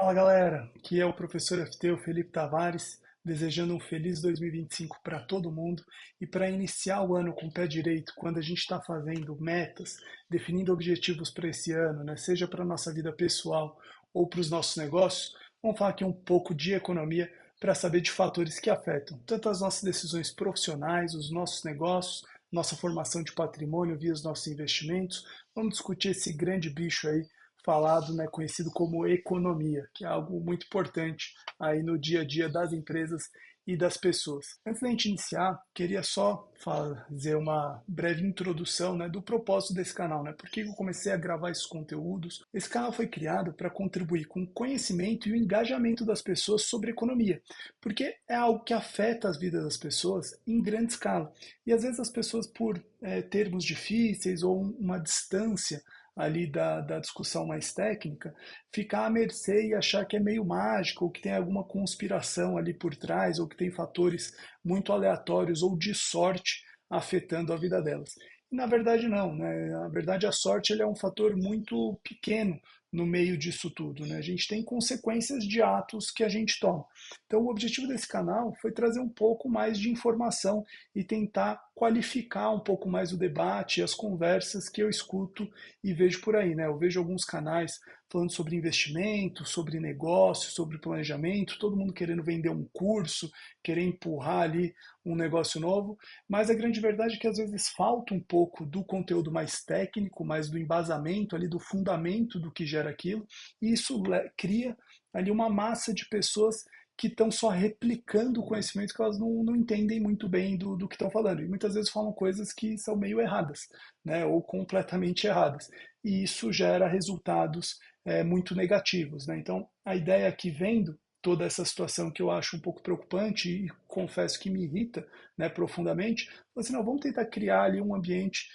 Fala galera, aqui é o professor FT, o Felipe Tavares, desejando um feliz 2025 para todo mundo e para iniciar o ano com o pé direito, quando a gente está fazendo metas, definindo objetivos para esse ano, né, seja para a nossa vida pessoal ou para os nossos negócios, vamos falar aqui um pouco de economia para saber de fatores que afetam tanto as nossas decisões profissionais, os nossos negócios, nossa formação de patrimônio via os nossos investimentos. Vamos discutir esse grande bicho aí falado, né, conhecido como economia, que é algo muito importante aí no dia a dia das empresas e das pessoas. Antes da gente iniciar, queria só fazer uma breve introdução, né, do propósito desse canal, né? Por que eu comecei a gravar esses conteúdos? Esse canal foi criado para contribuir com o conhecimento e o engajamento das pessoas sobre economia, porque é algo que afeta as vidas das pessoas em grande escala. E às vezes as pessoas, por termos difíceis ou uma distância ali da discussão mais técnica, ficar à mercê e achar que é meio mágico, ou que tem alguma conspiração ali por trás, ou que tem fatores muito aleatórios ou de sorte afetando a vida delas. E na verdade não, né? Na verdade a sorte ele é um fator muito pequeno no meio disso tudo, né? A gente tem consequências de atos que a gente toma. Então o objetivo desse canal foi trazer um pouco mais de informação e tentar qualificar um pouco mais o debate e as conversas que eu escuto e vejo por aí, né? Eu vejo alguns canais falando sobre investimento, sobre negócio, sobre planejamento, todo mundo querendo vender um curso, querer empurrar ali um negócio novo, mas a grande verdade é que às vezes falta um pouco do conteúdo mais técnico, mais do embasamento ali, do fundamento do que gera aquilo, e isso cria ali uma massa de pessoas que estão só replicando o conhecimento que elas não entendem muito bem do que estão falando. E muitas vezes falam coisas que são meio erradas, né, ou completamente erradas. E isso gera resultados muito negativos. Né? Então, a ideia aqui, vendo toda essa situação que eu acho um pouco preocupante e confesso que me irrita, né, profundamente, assim, não, vamos tentar criar ali um ambiente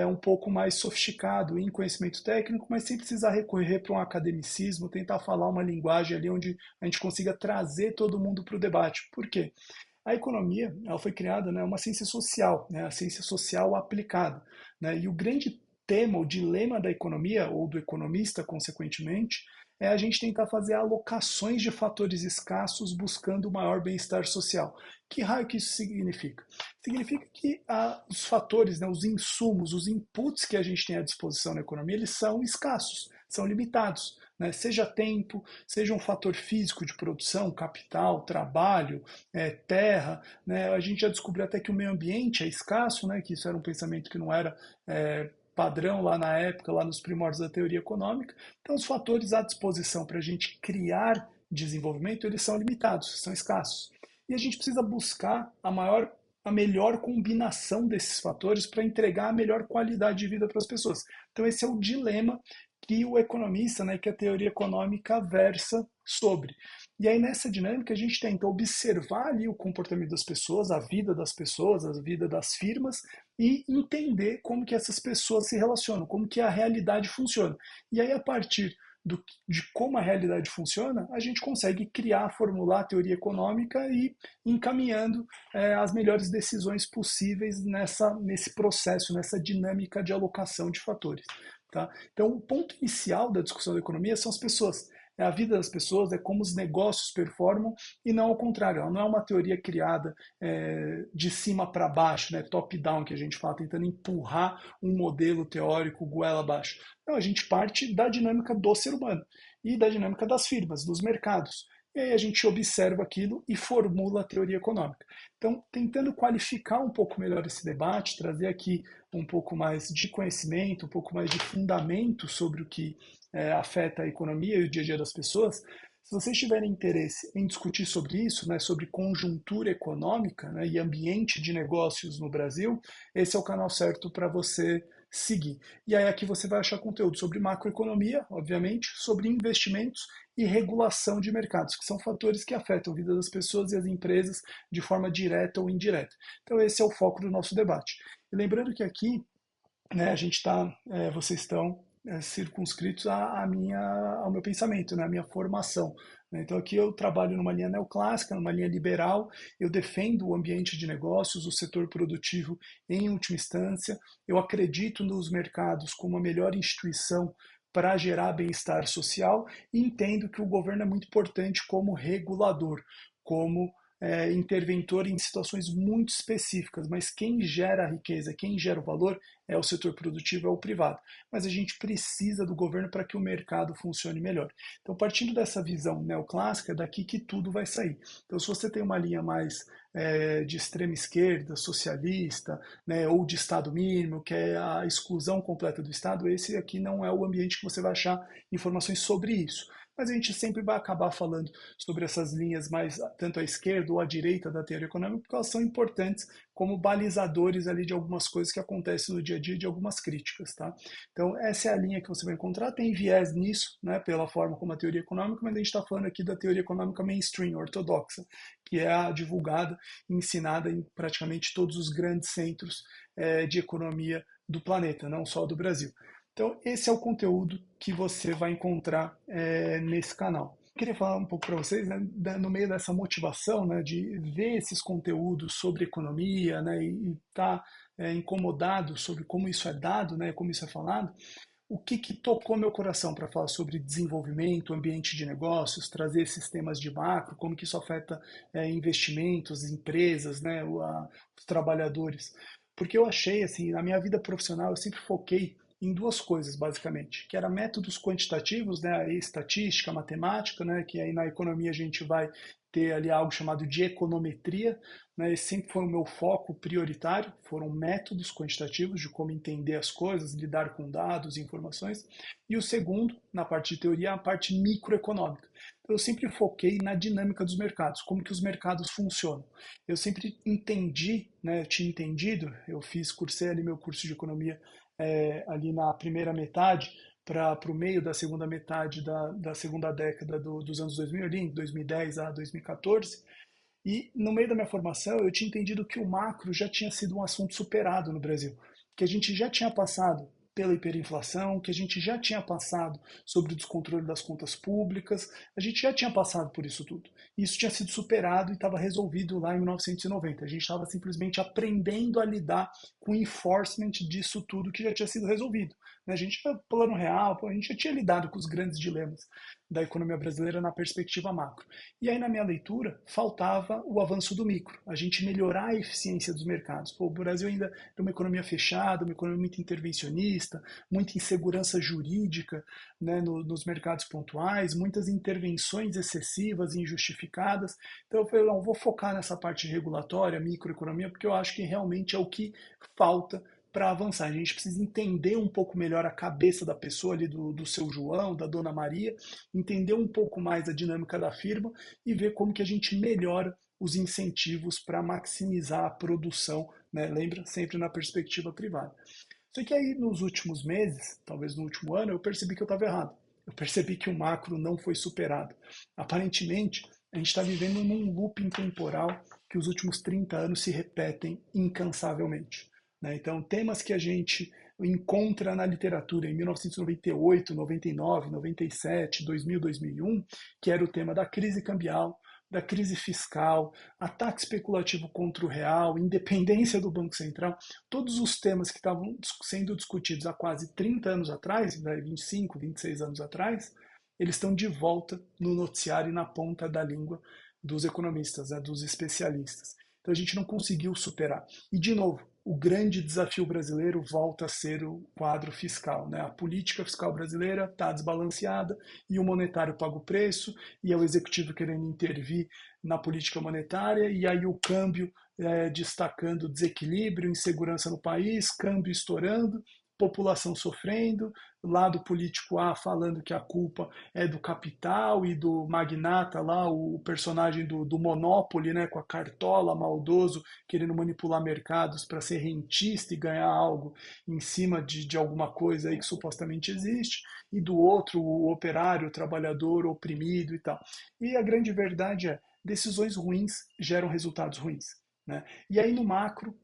um pouco mais sofisticado em conhecimento técnico, mas sem precisar recorrer para um academicismo, tentar falar uma linguagem ali onde a gente consiga trazer todo mundo para o debate. Por quê? A economia, ela foi criada, né, uma ciência social, né, a ciência social aplicada, né, e o grande tema, o dilema da economia, ou do economista, consequentemente, é a gente tentar fazer alocações de fatores escassos buscando o maior bem-estar social. Que raio que isso significa? Significa que os fatores, né, os insumos, os inputs que a gente tem à disposição na economia, eles são escassos, são limitados. Né? Seja tempo, seja um fator físico de produção, capital, trabalho, terra. Né? A gente já descobriu até que o meio ambiente é escasso, né? Que isso era um pensamento que não era padrão lá na época, lá nos primórdios da teoria econômica. Então, os fatores à disposição para a gente criar desenvolvimento, eles são limitados, são escassos. E a gente precisa buscar a melhor combinação desses fatores para entregar a melhor qualidade de vida para as pessoas. Então, esse é o dilema que o economista, né, que a teoria econômica versa sobre. E aí, nessa dinâmica, a gente tenta observar ali o comportamento das pessoas, a vida das firmas, e entender como que essas pessoas se relacionam, como que a realidade funciona. E aí, a partir de como a realidade funciona, a gente consegue criar, formular a teoria econômica e ir encaminhando as melhores decisões possíveis nesse processo, nessa dinâmica de alocação de fatores. Tá? Então, o ponto inicial da discussão da economia são as pessoas. É a vida das pessoas, é como os negócios performam e não ao contrário. Ela não é uma teoria criada de cima para baixo, né, top-down, que a gente fala, tentando empurrar um modelo teórico goela abaixo. Não, a gente parte da dinâmica do ser humano e da dinâmica das firmas, dos mercados. E aí a gente observa aquilo e formula a teoria econômica. Então, tentando qualificar um pouco melhor esse debate, trazer aqui um pouco mais de conhecimento, um pouco mais de fundamento sobre o que afeta a economia e o dia a dia das pessoas. Se vocês tiverem interesse em discutir sobre isso, né, sobre conjuntura econômica, né, e ambiente de negócios no Brasil, esse é o canal certo para você seguir. E aí aqui você vai achar conteúdo sobre macroeconomia, obviamente, sobre investimentos e regulação de mercados, que são fatores que afetam a vida das pessoas e as empresas de forma direta ou indireta. Então esse é o foco do nosso debate. E lembrando que aqui, né, a gente está, vocês estão circunscritos ao meu pensamento, né, à minha formação. Né? Então aqui eu trabalho numa linha neoclássica, numa linha liberal, eu defendo o ambiente de negócios, o setor produtivo em última instância, eu acredito nos mercados como a melhor instituição para gerar bem-estar social e entendo que o governo é muito importante como regulador, como interventor em situações muito específicas, mas quem gera a riqueza, quem gera o valor é o setor produtivo, é o privado. Mas a gente precisa do governo para que o mercado funcione melhor. Então, partindo dessa visão neoclássica, é daqui que tudo vai sair. Então, se você tem uma linha mais de extrema esquerda, socialista, né, ou de Estado mínimo, que é a exclusão completa do Estado, esse aqui não é o ambiente que você vai achar informações sobre isso. Mas a gente sempre vai acabar falando sobre essas linhas mais tanto à esquerda ou à direita da teoria econômica, porque elas são importantes como balizadores ali de algumas coisas que acontecem no dia a dia, de algumas críticas, tá? Então, essa é a linha que você vai encontrar, tem viés nisso, né, pela forma como a teoria econômica, mas a gente está falando aqui da teoria econômica mainstream, ortodoxa, que é a divulgada e ensinada em praticamente todos os grandes centros de economia do planeta, não só do Brasil. Então, esse é o conteúdo que você vai encontrar nesse canal. Queria falar um pouco para vocês, né, no meio dessa motivação, né, de ver esses conteúdos sobre economia, né, e estar incomodado sobre como isso é dado, né, como isso é falado, o que tocou meu coração para falar sobre desenvolvimento, ambiente de negócios, trazer esses temas de macro, como que isso afeta investimentos, empresas, né, os trabalhadores. Porque eu achei, assim, na minha vida profissional, eu sempre foquei em duas coisas, basicamente, que era métodos quantitativos, né, a estatística, a matemática, né, que aí na economia a gente vai ter ali algo chamado de econometria, né, esse sempre foi o meu foco prioritário, foram métodos quantitativos de como entender as coisas, lidar com dados e informações, e o segundo, na parte de teoria, a parte microeconômica. Então, eu sempre foquei na dinâmica dos mercados, como que os mercados funcionam. Eu sempre entendi, né, eu tinha entendido, eu cursei ali meu curso de economia ali na primeira metade, para o meio da segunda metade da segunda década dos anos 2000, ali, em 2010 a 2014, e no meio da minha formação eu tinha entendido que o macro já tinha sido um assunto superado no Brasil, que a gente já tinha passado pela hiperinflação, que a gente já tinha passado sobre o descontrole das contas públicas, a gente já tinha passado por isso tudo. Isso tinha sido superado e estava resolvido lá em 1990. A gente estava simplesmente aprendendo a lidar com o enforcement disso tudo que já tinha sido resolvido. A gente, plano real, a gente já tinha lidado com os grandes dilemas da economia brasileira na perspectiva macro. E aí, na minha leitura, faltava o avanço do micro, a gente melhorar a eficiência dos mercados. Pô, o Brasil ainda é uma economia fechada, uma economia muito intervencionista, muita insegurança jurídica, né, nos mercados pontuais, muitas intervenções excessivas e injustificadas. Então eu falei, não, vou focar nessa parte regulatória, microeconomia, porque eu acho que realmente é o que falta para avançar. A gente precisa entender um pouco melhor a cabeça da pessoa ali, do seu João, da Dona Maria, entender um pouco mais a dinâmica da firma e ver como que a gente melhora os incentivos para maximizar a produção, né? Lembra? Sempre na perspectiva privada. Só que aí nos últimos meses, talvez no último ano, eu percebi que eu estava errado. Eu percebi que o macro não foi superado. Aparentemente, a gente está vivendo num looping temporal que os últimos 30 anos se repetem incansavelmente, né? Então, temas que a gente encontra na literatura em 1998, 99, 97, 2000, 2001, que era o tema da crise cambial, da crise fiscal, ataque especulativo contra o real, independência do Banco Central, todos os temas que estavam sendo discutidos há quase 30 anos atrás, 25, 26 anos atrás, eles estão de volta no noticiário e na ponta da língua dos economistas, né, dos especialistas. Então a gente não conseguiu superar. E, de novo, o grande desafio brasileiro volta a ser o quadro fiscal, né? A política fiscal brasileira está desbalanceada e o monetário paga o preço, e é o executivo querendo intervir na política monetária, e aí o câmbio destacando desequilíbrio, insegurança no país, câmbio estourando, população sofrendo, lado político A falando que a culpa é do capital e do magnata lá, o personagem do Monopoly, né, com a cartola, maldoso, querendo manipular mercados para ser rentista e ganhar algo em cima de alguma coisa aí que supostamente existe, e do outro, o operário, o trabalhador oprimido e tal. E a grande verdade é, decisões ruins geram resultados ruins, né? E aí no macro,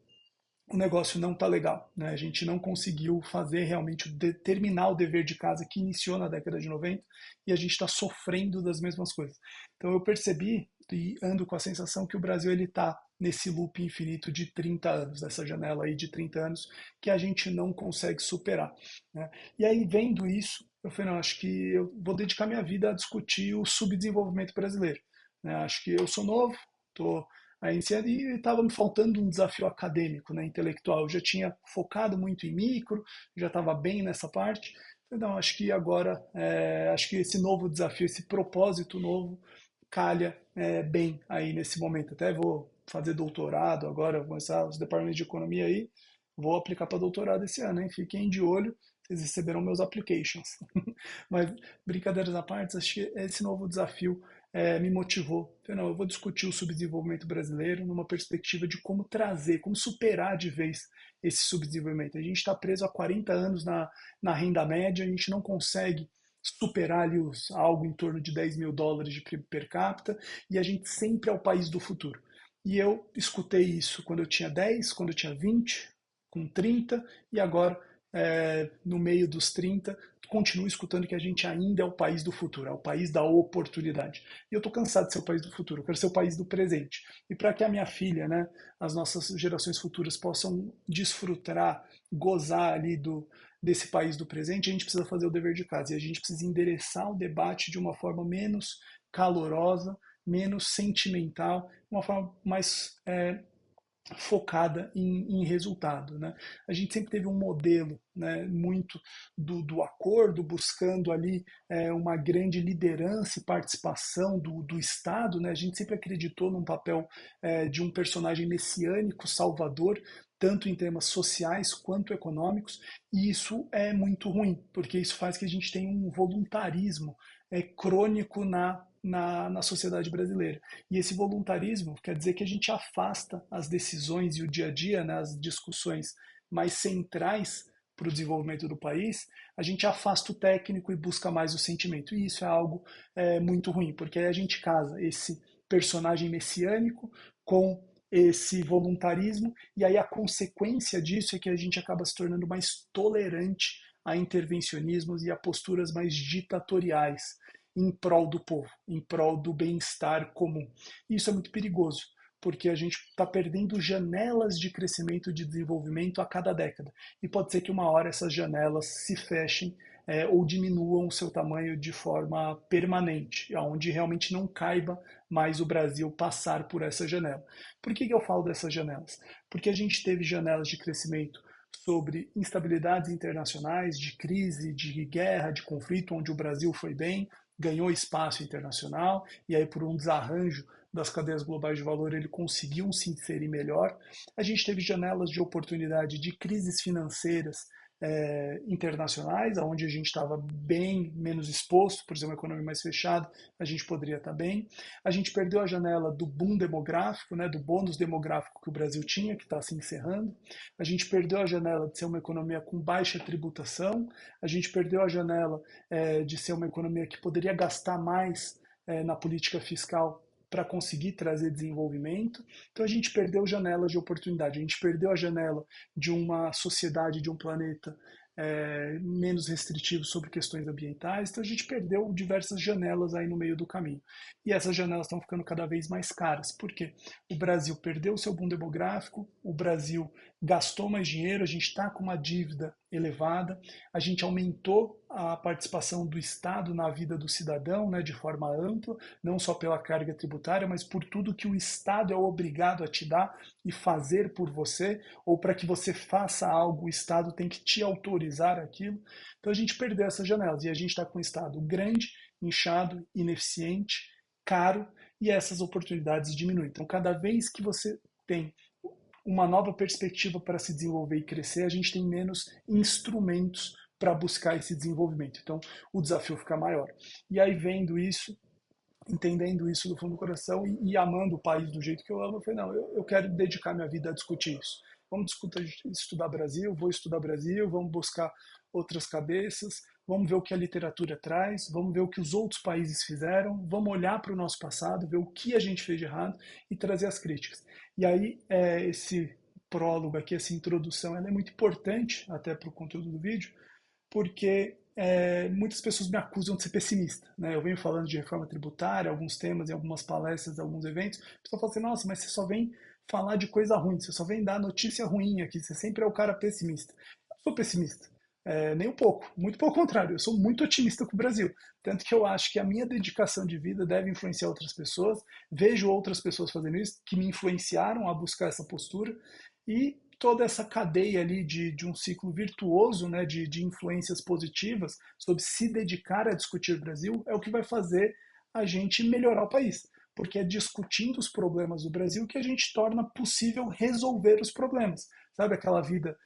o negócio não está legal, né? A gente não conseguiu fazer realmente terminar o dever de casa que iniciou na década de 90 e a gente está sofrendo das mesmas coisas. Então eu percebi e ando com a sensação que o Brasil ele está nesse loop infinito de 30 anos, nessa janela aí de 30 anos que a gente não consegue superar, né? E aí vendo isso, Eu falei, não, acho que eu vou dedicar minha vida a discutir o subdesenvolvimento brasileiro, né? Acho que eu sou novo, estou aí iniciando e estava me faltando um desafio acadêmico, né, intelectual. Eu já tinha focado muito em micro, já estava bem nessa parte. Então, acho que agora, acho que esse novo desafio, esse propósito novo, calha bem aí nesse momento. Até vou fazer doutorado agora, vou começar os departamentos de economia aí, vou aplicar para doutorado esse ano, hein? Fiquem de olho, vocês receberão meus applications. Mas, brincadeiras à parte, acho que esse novo desafio me motivou. Falei, não, eu vou discutir o subdesenvolvimento brasileiro numa perspectiva de como trazer, como superar de vez esse subdesenvolvimento. A gente está preso há 40 anos na renda média, a gente não consegue superar ali algo em torno de 10 mil dólares de PIB per capita, e a gente sempre é o país do futuro. E eu escutei isso quando eu tinha 10, quando eu tinha 20, com 30, e agora, no meio dos 30, continuo escutando que a gente ainda é o país do futuro, é o país da oportunidade. E eu estou cansado de ser o país do futuro, eu quero ser o país do presente. E para que a minha filha, né, as nossas gerações futuras possam desfrutar, gozar ali desse país do presente, a gente precisa fazer o dever de casa e a gente precisa endereçar o debate de uma forma menos calorosa, menos sentimental, uma forma mais focada em resultado, né? A gente sempre teve um modelo, né, muito do acordo, buscando ali uma grande liderança e participação do Estado, né? A gente sempre acreditou num papel de um personagem messiânico, salvador, tanto em temas sociais quanto econômicos, e isso é muito ruim, porque isso faz que a gente tenha um voluntarismo crônico na sociedade brasileira. E esse voluntarismo quer dizer que a gente afasta as decisões e o dia a dia, né, as discussões mais centrais para o desenvolvimento do país, a gente afasta o técnico e busca mais o sentimento. E isso é algo muito ruim, porque aí a gente casa esse personagem messiânico com esse voluntarismo, e aí a consequência disso é que a gente acaba se tornando mais tolerante a intervencionismos e a posturas mais ditatoriais em prol do povo, em prol do bem-estar comum. Isso é muito perigoso, porque a gente está perdendo janelas de crescimento e de desenvolvimento a cada década. E pode ser que uma hora essas janelas se fechem ou diminuam o seu tamanho de forma permanente, onde realmente não caiba mais o Brasil passar por essa janela. Por que eu falo dessas janelas? Porque a gente teve janelas de crescimento sobre instabilidades internacionais, de crise, de guerra, de conflito, onde o Brasil foi bem, ganhou espaço internacional, e aí por um desarranjo das cadeias globais de valor ele conseguiu se inserir melhor. A gente teve janelas de oportunidade de crises financeiras internacionais, onde a gente estava bem menos exposto, por exemplo, uma economia mais fechada, a gente poderia estar bem. A gente perdeu a janela do boom demográfico, né, do bônus demográfico que o Brasil tinha, que está se encerrando. A gente perdeu a janela de ser uma economia com baixa tributação. A gente perdeu a janela de ser uma economia que poderia gastar mais na política fiscal para conseguir trazer desenvolvimento. Então a gente perdeu janelas de oportunidade, a gente perdeu a janela de uma sociedade, de um planeta menos restritivo sobre questões ambientais, então a gente perdeu diversas janelas aí no meio do caminho. E essas janelas estão ficando cada vez mais caras. Por quê? O Brasil perdeu o seu boom demográfico, o Brasil gastou mais dinheiro, a gente está com uma dívida elevada, a gente aumentou a participação do Estado na vida do cidadão, né, de forma ampla, não só pela carga tributária, mas por tudo que o Estado é obrigado a te dar e fazer por você, ou para que você faça algo, o Estado tem que te autorizar aquilo. Então a gente perdeu essas janelas e a gente está com um Estado grande, inchado, ineficiente, caro, e essas oportunidades diminuem. Então, cada vez que você tem uma nova perspectiva para se desenvolver e crescer, a gente tem menos instrumentos para buscar esse desenvolvimento. Então, o desafio fica maior. E aí, vendo isso, entendendo isso do fundo do coração e amando o país do jeito que eu amo, eu falei, não, eu quero dedicar minha vida a discutir isso. Vamos discutir, estudar Brasil, vou estudar Brasil, vamos buscar outras cabeças, vamos ver o que a literatura traz, vamos ver o que os outros países fizeram, vamos olhar para o nosso passado, ver o que a gente fez de errado e trazer as críticas. E aí, esse prólogo aqui, essa introdução, ela é muito importante até para o conteúdo do vídeo, porque muitas pessoas me acusam de ser pessimista, né? Eu venho falando de reforma tributária, alguns temas, em algumas palestras, alguns eventos, a pessoa fala assim, nossa, mas você só vem falar de coisa ruim, você só vem dar notícia ruim aqui, você sempre é o cara pessimista. Eu sou pessimista. Nem um pouco, muito pelo contrário, eu sou muito otimista com o Brasil. Tanto que eu acho que a minha dedicação de vida deve influenciar outras pessoas. Vejo outras pessoas fazendo isso, que me influenciaram a buscar essa postura. E toda essa cadeia ali de um ciclo virtuoso, né, de influências positivas sobre se dedicar a discutir o Brasil é o que vai fazer a gente melhorar o país. Porque é discutindo os problemas do Brasil que a gente torna possível resolver os problemas. Sabe aquela vida,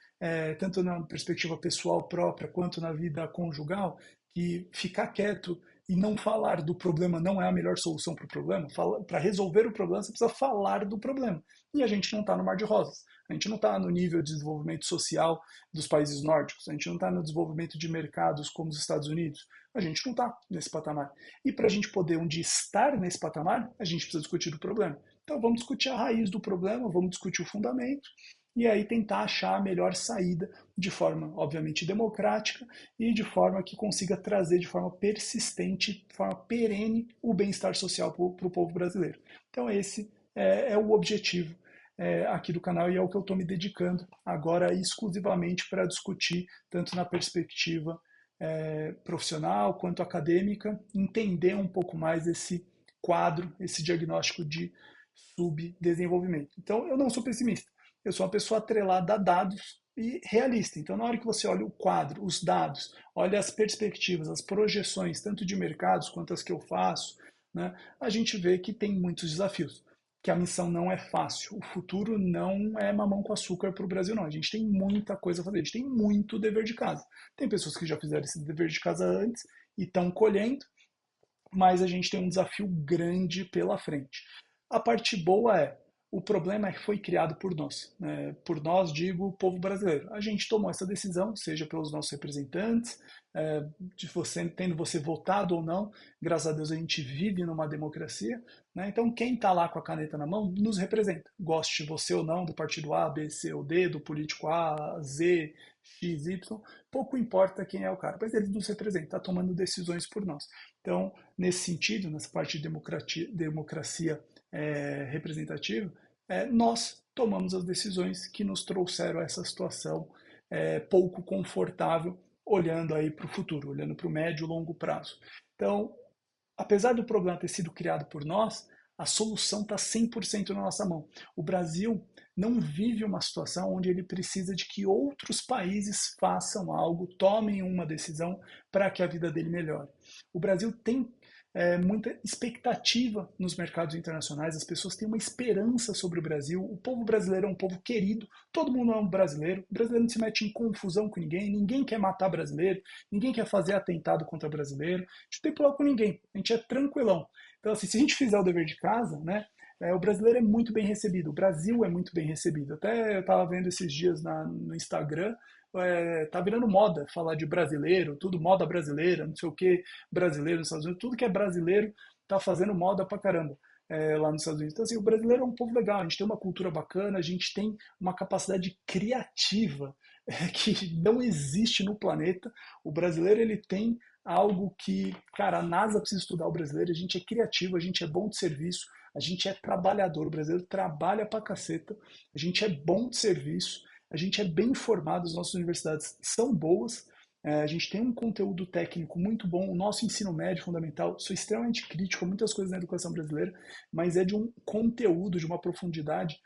tanto na perspectiva pessoal própria quanto na vida conjugal, que ficar quieto e não falar do problema não é a melhor solução para o problema. Para resolver o problema, você precisa falar do problema. E a gente não está no mar de rosas. A gente não está no nível de desenvolvimento social dos países nórdicos. A gente não está no desenvolvimento de mercados como os Estados Unidos. A gente não está nesse patamar. E para a gente poder um dia estar nesse patamar, a gente precisa discutir o problema. Então vamos discutir a raiz do problema, vamos discutir o fundamento e aí tentar achar a melhor saída de forma, obviamente, democrática e de forma que consiga trazer de forma persistente, de forma perene, o bem-estar social para o povo brasileiro. Então esse é o objetivo aqui do canal e é o que eu estou me dedicando agora exclusivamente para discutir, tanto na perspectiva profissional quanto acadêmica, entender um pouco mais esse quadro, esse diagnóstico de subdesenvolvimento. Então, eu não sou pessimista, eu sou uma pessoa atrelada a dados e realista. Então, na hora que você olha o quadro, os dados, olha as perspectivas, as projeções, tanto de mercados quanto as que eu faço, né, a gente vê que tem muitos desafios, que a missão não é fácil. O futuro não é mamão com açúcar para o Brasil, não. A gente tem muita coisa a fazer, a gente tem muito dever de casa. Tem pessoas que já fizeram esse dever de casa antes e estão colhendo, mas a gente tem um desafio grande pela frente. A parte boa o problema foi criado por nós. Por nós, digo, o povo brasileiro. A gente tomou essa decisão, seja pelos nossos representantes, de você, tendo você votado ou não. Graças a Deus a gente vive numa democracia. Né? Então, quem está lá com a caneta na mão nos representa. Goste você ou não do partido A, B, C ou D, do político A, Z, X, Y, pouco importa quem é o cara, mas ele nos representa, está tomando decisões por nós. Então, nesse sentido, nessa parte de democracia representativa, nós tomamos as decisões que nos trouxeram a essa situação pouco confortável, olhando aí para o futuro, olhando para o médio e longo prazo. Então, apesar do problema ter sido criado por nós, a solução está 100% na nossa mão. O Brasil não vive uma situação onde ele precisa de que outros países façam algo, tomem uma decisão para que a vida dele melhore. O Brasil tem muita expectativa nos mercados internacionais, as pessoas têm uma esperança sobre o Brasil, o povo brasileiro é um povo querido, todo mundo é um brasileiro, o brasileiro não se mete em confusão com ninguém, ninguém quer matar brasileiro, ninguém quer fazer atentado contra brasileiro, a gente não tem problema com ninguém, a gente é tranquilão. Então, assim, se a gente fizer o dever de casa, né, o brasileiro é muito bem recebido, o Brasil é muito bem recebido. Até eu estava vendo esses dias no Instagram, tá virando moda falar de brasileiro, tudo moda brasileira, não sei o que, brasileiro nos Estados Unidos, tudo que é brasileiro tá fazendo moda pra caramba lá nos Estados Unidos. Então, assim, o brasileiro é um povo legal, a gente tem uma cultura bacana, a gente tem uma capacidade criativa que não existe no planeta. O brasileiro, ele tem algo que, cara, a NASA precisa estudar o brasileiro, a gente é criativo, a gente é bom de serviço, a gente é trabalhador, o brasileiro trabalha pra caceta, a gente é bom de serviço, a gente é bem informado, as nossas universidades são boas, a gente tem um conteúdo técnico muito bom, o nosso ensino médio fundamental, sou extremamente crítico a muitas coisas na educação brasileira, mas é de um conteúdo, de uma profundidade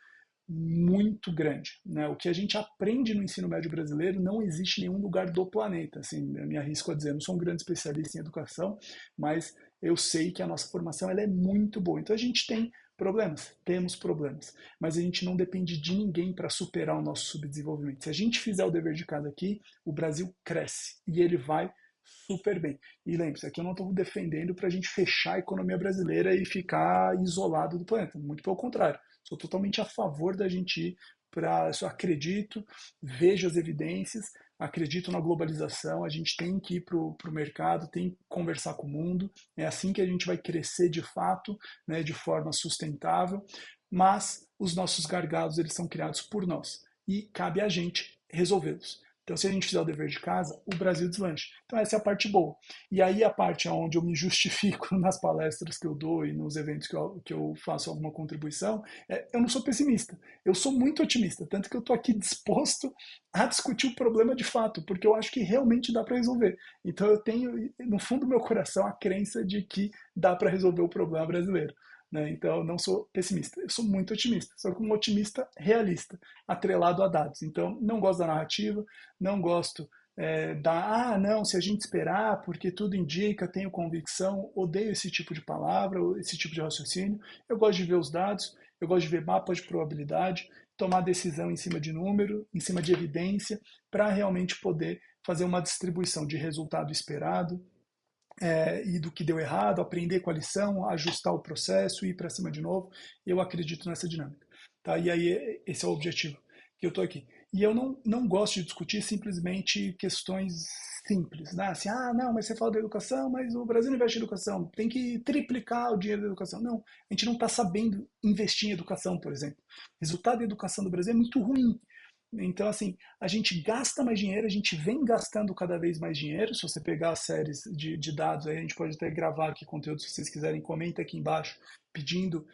muito grande. Né? O que a gente aprende no ensino médio brasileiro não existe em nenhum lugar do planeta. Assim, eu me arrisco a dizer, não sou um grande especialista em educação, mas eu sei que a nossa formação ela é muito boa. Então a gente tem problemas, temos problemas, mas a gente não depende de ninguém para superar o nosso subdesenvolvimento. Se a gente fizer o dever de casa aqui, o Brasil cresce e ele vai super bem. E lembre-se, aqui eu não estou defendendo para a gente fechar a economia brasileira e ficar isolado do planeta. Muito pelo contrário. Sou totalmente a favor da gente ir para. Eu acredito, vejo as evidências, acredito na globalização. A gente tem que ir para o mercado, tem que conversar com o mundo. É assim que a gente vai crescer de fato, né, de forma sustentável. Mas os nossos gargalos eles são criados por nós e cabe a gente resolvê-los. Então, se a gente fizer o dever de casa, o Brasil deslancha. Então, essa é a parte boa. E aí, a parte onde eu me justifico nas palestras que eu dou e nos eventos que eu faço alguma contribuição, eu não sou pessimista, eu sou muito otimista. Tanto que eu estou aqui disposto a discutir o problema de fato, porque eu acho que realmente dá para resolver. Então, eu tenho, no fundo do meu coração, a crença de que dá para resolver o problema brasileiro. Né? Então, eu não sou pessimista, eu sou muito otimista, só que um otimista realista, atrelado a dados. Então, não gosto da narrativa, não gosto não, se a gente esperar, porque tudo indica, tenho convicção, odeio esse tipo de palavra, esse tipo de raciocínio. Eu gosto de ver os dados, eu gosto de ver mapas de probabilidade, tomar decisão em cima de número, em cima de evidência, para realmente poder fazer uma distribuição de resultado esperado, e do que deu errado, aprender com a lição, ajustar o processo, ir para cima de novo. Eu acredito nessa dinâmica. Tá? E aí, esse é o objetivo que eu estou aqui. E eu não gosto de discutir simplesmente questões simples, né? Assim, não, mas você fala da educação, mas o Brasil não investe em educação, tem que triplicar o dinheiro da educação. Não, a gente não está sabendo investir em educação, por exemplo. O resultado da educação do Brasil é muito ruim. Então, assim, a gente gasta mais dinheiro, a gente vem gastando cada vez mais dinheiro. Se você pegar as séries de dados, aí a gente pode até gravar aqui conteúdo, se vocês quiserem, comenta aqui embaixo, pedindo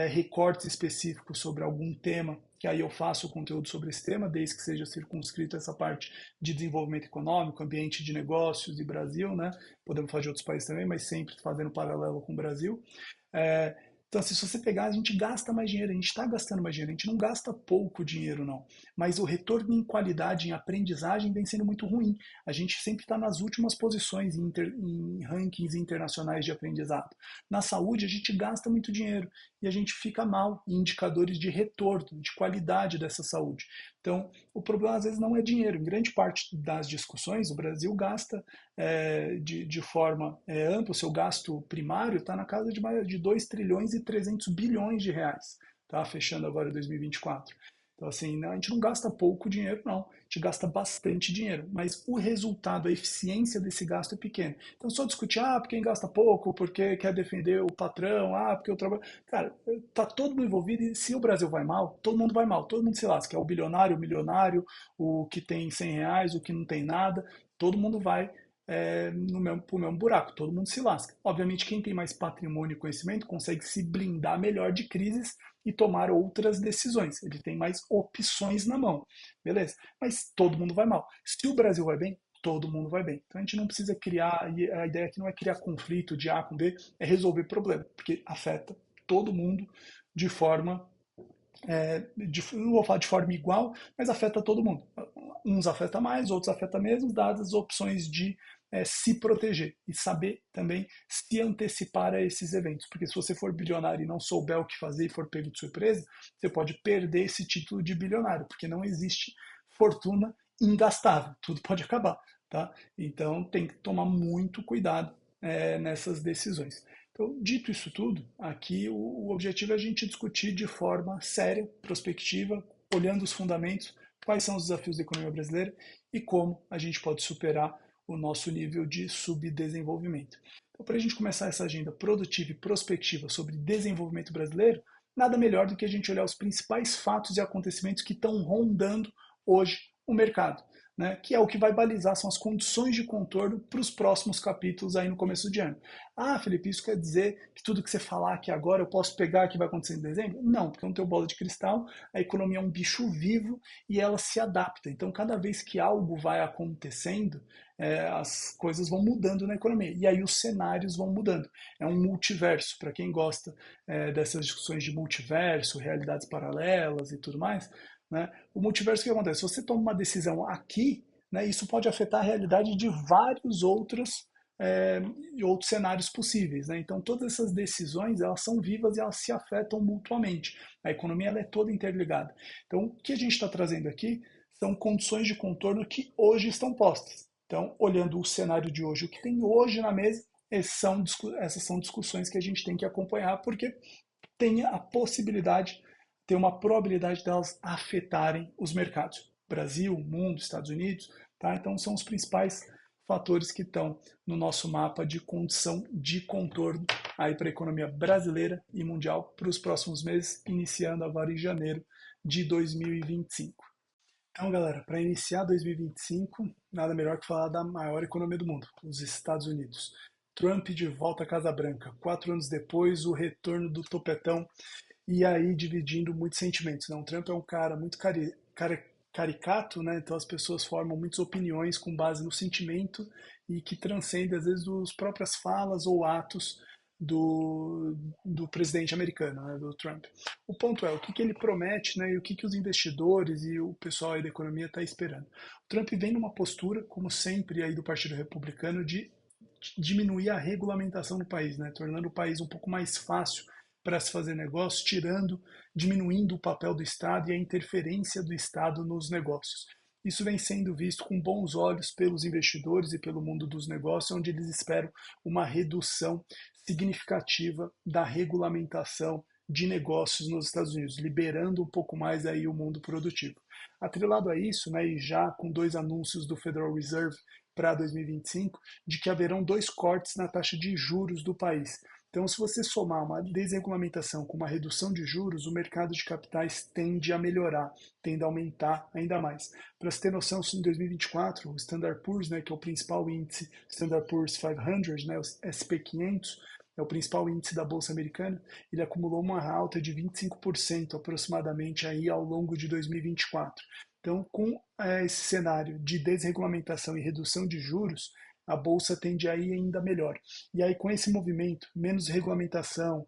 recortes específicos sobre algum tema, que aí eu faço o conteúdo sobre esse tema, desde que seja circunscrito essa parte de desenvolvimento econômico, ambiente de negócios e Brasil, né? Podemos falar de outros países também, mas sempre fazendo paralelo com o Brasil. É, então, assim, se você pegar, a gente gasta mais dinheiro, a gente está gastando mais dinheiro, a gente não gasta pouco dinheiro, não. Mas o retorno em qualidade, em aprendizagem, vem sendo muito ruim. A gente sempre está nas últimas posições em rankings internacionais de aprendizado. Na saúde, a gente gasta muito dinheiro e a gente fica mal em indicadores de retorno, de qualidade dessa saúde. Então, o problema às vezes não é dinheiro. Em grande parte das discussões, o Brasil gasta de forma ampla, o seu gasto primário está na casa de 2 trilhões e 300 bilhões de reais, tá? Fechando agora 2024. Então, assim, a gente não gasta pouco dinheiro, não. A gente gasta bastante dinheiro, mas o resultado, a eficiência desse gasto é pequeno. Então, só discutir, porque quem gasta pouco, porque quer defender o patrão, porque eu trabalho. Cara, tá todo mundo envolvido e se o Brasil vai mal, todo mundo vai mal, todo mundo se lasca. É o bilionário, o milionário, o que tem 100 reais, o que não tem nada, todo mundo vai pro mesmo buraco, todo mundo se lasca. Obviamente, quem tem mais patrimônio e conhecimento consegue se blindar melhor de crises e tomar outras decisões. Ele tem mais opções na mão, beleza? Mas todo mundo vai mal. Se o Brasil vai bem, todo mundo vai bem. Então a gente não precisa criar, e a ideia aqui não é criar conflito de A com B, é resolver problema, porque afeta todo mundo de forma não vou falar de forma igual, mas afeta todo mundo. Uns afeta mais, outros afeta menos, dadas as opções de se proteger e saber também se antecipar a esses eventos. Porque se você for bilionário e não souber o que fazer e for pego de surpresa, você pode perder esse título de bilionário, porque não existe fortuna ingastável, tudo pode acabar. Tá? Então tem que tomar muito cuidado nessas decisões. Então, dito isso tudo, aqui o objetivo é a gente discutir de forma séria, prospectiva, olhando os fundamentos, quais são os desafios da economia brasileira e como a gente pode superar o nosso nível de subdesenvolvimento. Então, para a gente começar essa agenda produtiva e prospectiva sobre desenvolvimento brasileiro, nada melhor do que a gente olhar os principais fatos e acontecimentos que estão rondando hoje o mercado. Né, que é o que vai balizar, são as condições de contorno para os próximos capítulos aí no começo de ano. Felipe, isso quer dizer que tudo que você falar aqui agora eu posso pegar que vai acontecer em dezembro? Não, porque eu não tenho bola de cristal, a economia é um bicho vivo e ela se adapta. Então, cada vez que algo vai acontecendo, as coisas vão mudando na economia. E aí os cenários vão mudando. É um multiverso. Para quem gosta dessas discussões de multiverso, realidades paralelas e tudo mais, né? O multiverso, o que acontece? Se você toma uma decisão aqui, né, isso pode afetar a realidade de vários é, outros cenários possíveis. Né? Então, todas essas decisões elas são vivas e elas se afetam mutuamente. A economia ela é toda interligada. Então, o que a gente está trazendo aqui são condições de contorno que hoje estão postas. Então, olhando o cenário de hoje, o que tem hoje na mesa, essas são discussões que a gente tem que acompanhar, porque tem a possibilidade, tem uma probabilidade delas afetarem os mercados. Brasil, mundo, Estados Unidos, tá? Então são os principais fatores que estão no nosso mapa de condição de contorno aí para a economia brasileira e mundial para os próximos meses, iniciando agora em janeiro de 2025. Então, galera, para iniciar 2025, nada melhor que falar da maior economia do mundo, os Estados Unidos. Trump de volta à Casa Branca, 4 anos depois, o retorno do topetão e aí dividindo muitos sentimentos. Não, o Trump é um cara muito caricato, né? Então as pessoas formam muitas opiniões com base no sentimento e que transcende às vezes as próprias falas ou atos do, do presidente americano, né, do Trump. O ponto é o que ele promete, né, e o que os investidores e o pessoal aí da economia está esperando. O Trump vem numa postura, como sempre aí do Partido Republicano, de diminuir a regulamentação no país, né, tornando o país um pouco mais fácil para se fazer negócio, diminuindo o papel do Estado e a interferência do Estado nos negócios. Isso vem sendo visto com bons olhos pelos investidores e pelo mundo dos negócios, onde eles esperam uma redução significativa da regulamentação de negócios nos Estados Unidos, liberando um pouco mais aí o mundo produtivo. Atrelado a isso, né, e já com dois anúncios do Federal Reserve para 2025, de que haverão dois cortes na taxa de juros do país. Então, se você somar uma desregulamentação com uma redução de juros, o mercado de capitais tende a melhorar, tende a aumentar ainda mais. Para você ter noção, em 2024, o Standard Poor's, né, que é o principal índice, Standard Poor's 500, né, o SP500, é o principal índice da Bolsa Americana, ele acumulou uma alta de 25% aproximadamente aí ao longo de 2024. Então, com esse cenário de desregulamentação e redução de juros, a bolsa tende a ir ainda melhor. E aí, com esse movimento, menos regulamentação,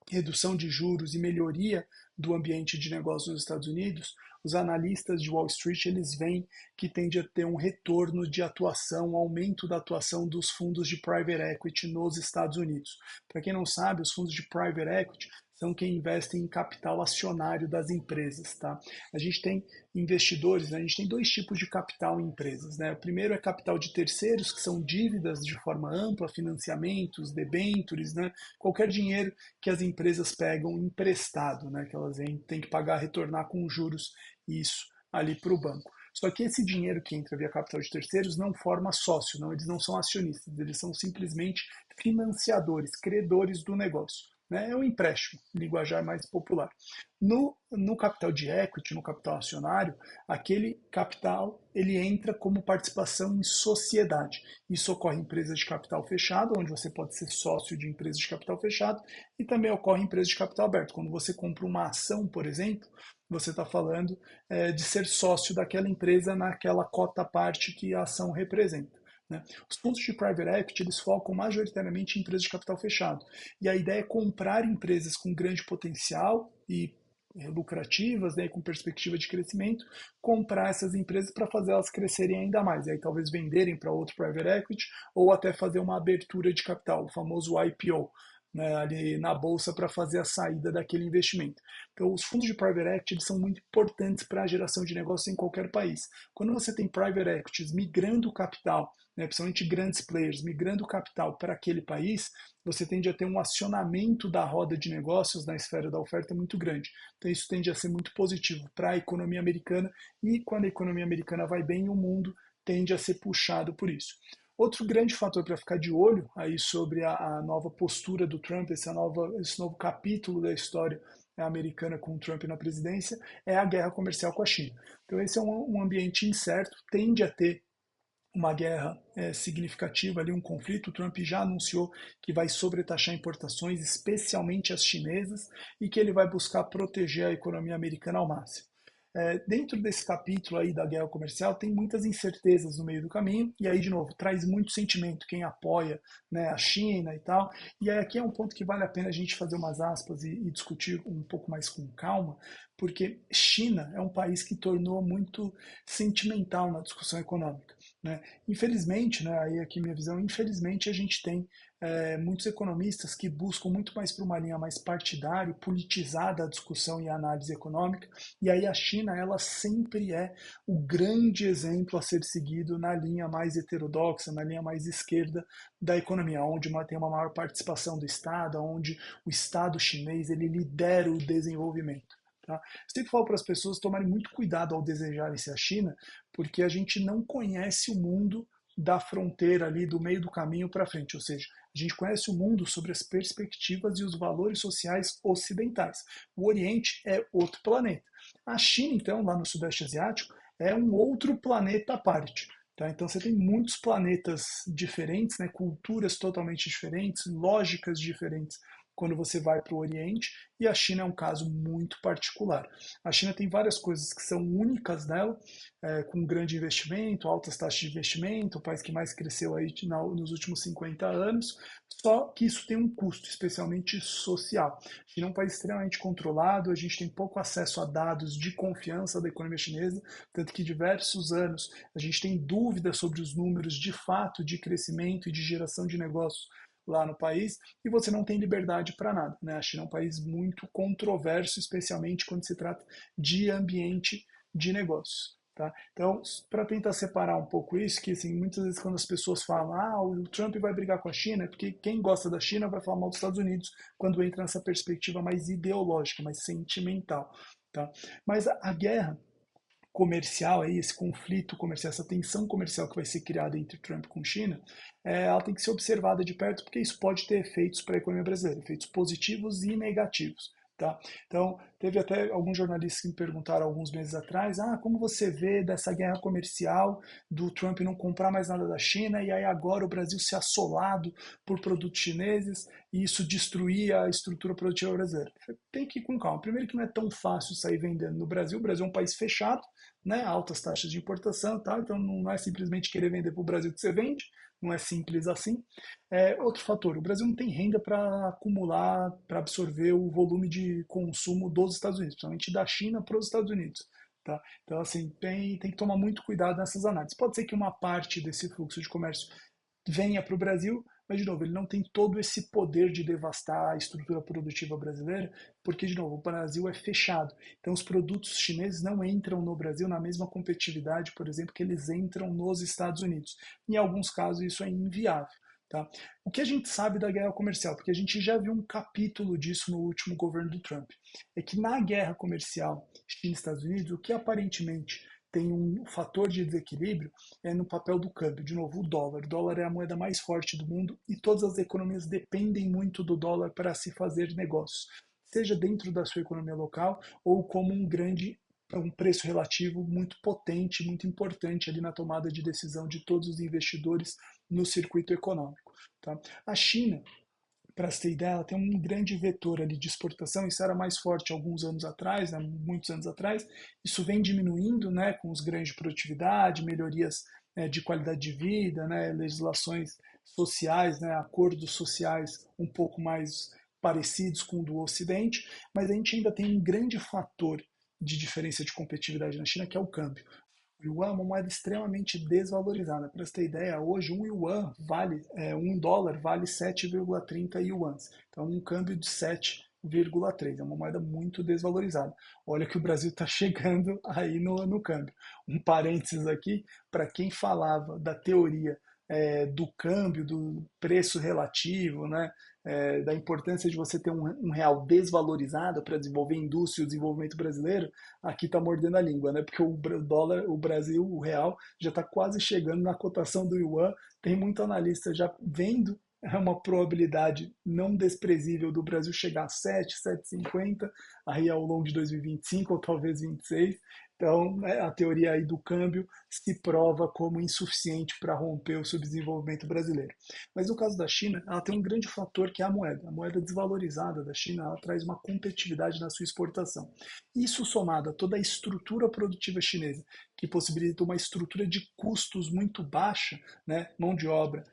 redução de juros e melhoria do ambiente de negócios nos Estados Unidos, os analistas de Wall Street eles veem que tende a ter um retorno de atuação, um aumento da atuação dos fundos de private equity nos Estados Unidos. Para quem não sabe, os fundos de private equity são quem investem em capital acionário das empresas, tá? A gente tem investidores, né? A gente tem dois tipos de capital em empresas, né? O primeiro é capital de terceiros, que são dívidas de forma ampla, financiamentos, debêntures, né? Qualquer dinheiro que as empresas pegam emprestado, né? Que elas têm que pagar, retornar com juros, isso ali para o banco. Só que esse dinheiro que entra via capital de terceiros não forma sócio, não, eles não são acionistas, eles são simplesmente financiadores, credores do negócio. Né? É um empréstimo, linguajar mais popular. No capital de equity, no capital acionário, aquele capital ele entra como participação em sociedade. Isso ocorre em empresas de capital fechado, onde você pode ser sócio de empresas de capital fechado, e também ocorre em empresas de capital aberto. Quando você compra uma ação, por exemplo, você está falando de ser sócio daquela empresa naquela cota parte que a ação representa. Né? Os fundos de private equity eles focam majoritariamente em empresas de capital fechado. E a ideia é comprar empresas com grande potencial e lucrativas, né, com perspectiva de crescimento, comprar essas empresas para fazer elas crescerem ainda mais. E aí talvez venderem para outro private equity ou até fazer uma abertura de capital, o famoso IPO. Né, ali na bolsa para fazer a saída daquele investimento. Então, os fundos de private equity eles são muito importantes para a geração de negócios em qualquer país. Quando você tem private equities migrando o capital, né, principalmente grandes players, migrando o capital para aquele país, você tende a ter um acionamento da roda de negócios na esfera da oferta muito grande. Então, isso tende a ser muito positivo para a economia americana e quando a economia americana vai bem, o mundo tende a ser puxado por isso. Outro grande fator para ficar de olho aí sobre a nova postura do Trump, esse novo capítulo da história americana com o Trump na presidência, é a guerra comercial com a China. Então esse é um ambiente incerto, tende a ter uma guerra significativa ali, um conflito. O Trump já anunciou que vai sobretaxar importações, especialmente as chinesas, e que ele vai buscar proteger a economia americana ao máximo. Dentro desse capítulo aí da guerra comercial tem muitas incertezas no meio do caminho e aí de novo traz muito sentimento quem apoia, né, a China e tal, e aí aqui é um ponto que vale a pena a gente fazer umas aspas e discutir um pouco mais com calma, porque China é um país que tornou muito sentimental na discussão econômica, né? Infelizmente, né, aí aqui minha visão, infelizmente a gente tem muitos economistas que buscam muito mais para uma linha mais partidária, politizada a discussão e a análise econômica, e aí a China ela sempre é o grande exemplo a ser seguido na linha mais heterodoxa, na linha mais esquerda da economia, onde tem uma maior participação do Estado, onde o Estado chinês ele lidera o desenvolvimento. Tá? Eu sempre falo para as pessoas tomarem muito cuidado ao desejarem ser a China, porque a gente não conhece o mundo da fronteira ali, do meio do caminho para frente, ou seja, a gente conhece o mundo sobre as perspectivas e os valores sociais ocidentais. O Oriente é outro planeta. A China, então, lá no Sudeste Asiático, é um outro planeta à parte. Tá? Então você tem muitos planetas diferentes, né? Culturas totalmente diferentes, lógicas diferentes quando você vai para o Oriente, e a China é um caso muito particular. A China tem várias coisas que são únicas nela, com grande investimento, altas taxas de investimento, o país que mais cresceu aí nos últimos 50 anos, só que isso tem um custo, especialmente social. A China é um país extremamente controlado, a gente tem pouco acesso a dados de confiança da economia chinesa, tanto que diversos anos a gente tem dúvidas sobre os números de fato de crescimento e de geração de negócios lá no país, e você não tem liberdade para nada. Né? A China é um país muito controverso, especialmente quando se trata de ambiente de negócios. Tá? Então, para tentar separar um pouco isso, que assim, muitas vezes quando as pessoas falam o Trump vai brigar com a China, é porque quem gosta da China vai falar mal dos Estados Unidos quando entra nessa perspectiva mais ideológica, mais sentimental. Tá? Mas a guerra comercial, aí, esse conflito comercial, essa tensão comercial que vai ser criada entre Trump com China, ela tem que ser observada de perto porque isso pode ter efeitos para a economia brasileira, efeitos positivos e negativos. Tá? Então, teve até alguns jornalistas que me perguntaram alguns meses atrás, como você vê dessa guerra comercial do Trump não comprar mais nada da China e aí agora o Brasil ser assolado por produtos chineses e isso destruir a estrutura produtiva brasileira? Tem que ir com calma. Primeiro que não é tão fácil sair vendendo no Brasil, o Brasil é um país fechado, né, altas taxas de importação e tal, então não é simplesmente querer vender para o Brasil que você vende, não é simples assim. Outro fator, o Brasil não tem renda para acumular, para absorver o volume de consumo dos Estados Unidos, principalmente da China para os Estados Unidos. Tá? Então, assim, tem que tomar muito cuidado nessas análises. Pode ser que uma parte desse fluxo de comércio venha para o Brasil, mas, de novo, ele não tem todo esse poder de devastar a estrutura produtiva brasileira, porque, de novo, o Brasil é fechado. Então, os produtos chineses não entram no Brasil na mesma competitividade, por exemplo, que eles entram nos Estados Unidos. Em alguns casos, isso é inviável. Tá? O que a gente sabe da guerra comercial, porque a gente já viu um capítulo disso no último governo do Trump, é que na guerra comercial China-Estados Unidos, o que aparentemente tem um fator de desequilíbrio é no papel do câmbio. De novo, o dólar. O dólar é a moeda mais forte do mundo e todas as economias dependem muito do dólar para se fazer negócios, seja dentro da sua economia local ou como um preço relativo muito potente, muito importante ali na tomada de decisão de todos os investidores no circuito econômico. Tá? A China, para se ter ideia, ela tem um grande vetor ali de exportação, isso era mais forte alguns anos atrás, né, muitos anos atrás, isso vem diminuindo, né, com os ganhos de produtividade, melhorias, de qualidade de vida, né, legislações sociais, né, acordos sociais um pouco mais parecidos com o do Ocidente, mas a gente ainda tem um grande fator de diferença de competitividade na China, que é o câmbio. O yuan é uma moeda extremamente desvalorizada. Para você ter ideia, hoje um dólar vale 7,30 yuans. Então, um câmbio de 7,3. É uma moeda muito desvalorizada. Olha que o Brasil está chegando aí no câmbio. Um parênteses aqui, para quem falava da teoria do câmbio, do preço relativo, né? Da importância de você ter um real desvalorizado para desenvolver indústria e o desenvolvimento brasileiro, aqui está mordendo a língua, né? Porque o dólar, o Brasil, o real, já está quase chegando na cotação do yuan. Tem muito analista já vendo uma probabilidade não desprezível do Brasil chegar a 7, 7,50 aí ao longo de 2025 ou talvez 26. Então, né, a teoria aí do câmbio se prova como insuficiente para romper o subdesenvolvimento brasileiro. Mas no caso da China, ela tem um grande fator que é a moeda. A moeda desvalorizada da China, ela traz uma competitividade na sua exportação. Isso somado a toda a estrutura produtiva chinesa, que possibilita uma estrutura de custos muito baixa, né, mão de obra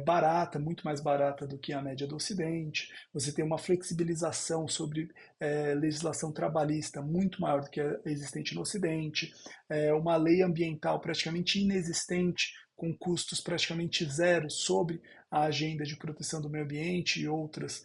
barata, muito mais barata do que a média do Ocidente. Você tem uma flexibilização sobre legislação trabalhista muito maior do que a existente no Ocidente, uma lei ambiental praticamente inexistente, com custos praticamente zero sobre a agenda de proteção do meio ambiente e outras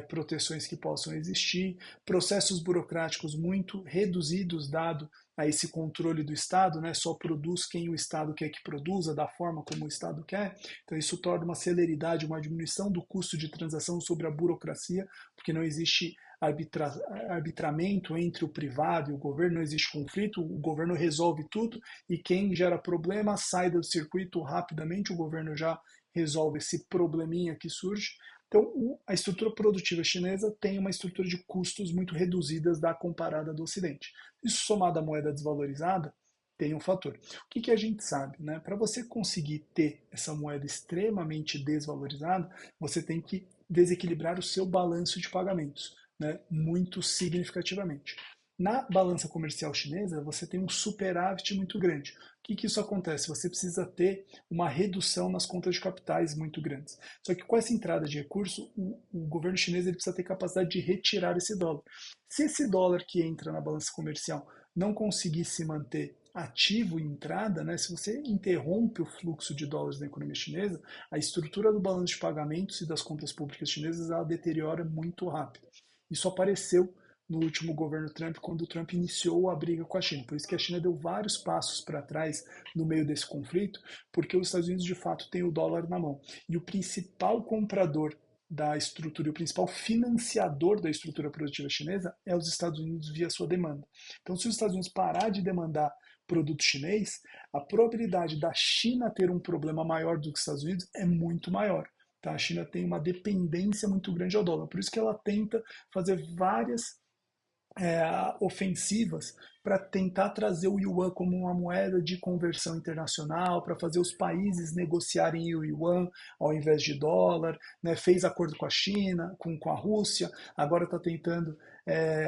proteções que possam existir, processos burocráticos muito reduzidos, dado a esse controle do Estado, né? Só produz quem o Estado quer que produza, da forma como o Estado quer. Então, isso torna uma celeridade, uma diminuição do custo de transação sobre a burocracia, porque não existe arbitramento entre o privado e o governo, não existe conflito, o governo resolve tudo e quem gera problema sai do circuito rapidamente, o governo já resolve esse probleminha que surge. Então, a estrutura produtiva chinesa tem uma estrutura de custos muito reduzidas da comparada do Ocidente. Isso somado à moeda desvalorizada, tem um fator. O que, que a gente sabe, né? Para você conseguir ter essa moeda extremamente desvalorizada, você tem que desequilibrar o seu balanço de pagamentos, né? Muito significativamente. Na balança comercial chinesa, você tem um superávit muito grande. O que, que isso acontece? Você precisa ter uma redução nas contas de capitais muito grandes. Só que com essa entrada de recurso, o governo chinês ele precisa ter capacidade de retirar esse dólar. Se esse dólar que entra na balança comercial não conseguir se manter ativo em entrada, né, se você interrompe o fluxo de dólares na economia chinesa, a estrutura do balanço de pagamentos e das contas públicas chinesas ela deteriora muito rápido. Isso apareceu no último governo Trump, quando o Trump iniciou a briga com a China. Por isso que a China deu vários passos para trás no meio desse conflito, porque os Estados Unidos de fato têm o dólar na mão. E o principal comprador da estrutura e o principal financiador da estrutura produtiva chinesa é os Estados Unidos via sua demanda. Então, se os Estados Unidos parar de demandar produto chinês, a probabilidade da China ter um problema maior do que os Estados Unidos é muito maior. Tá? A China tem uma dependência muito grande ao dólar, por isso que ela tenta fazer várias ofensivas para tentar trazer o yuan como uma moeda de conversão internacional, para fazer os países negociarem o yuan ao invés de dólar, né? Fez acordo com a China, com a Rússia, agora está tentando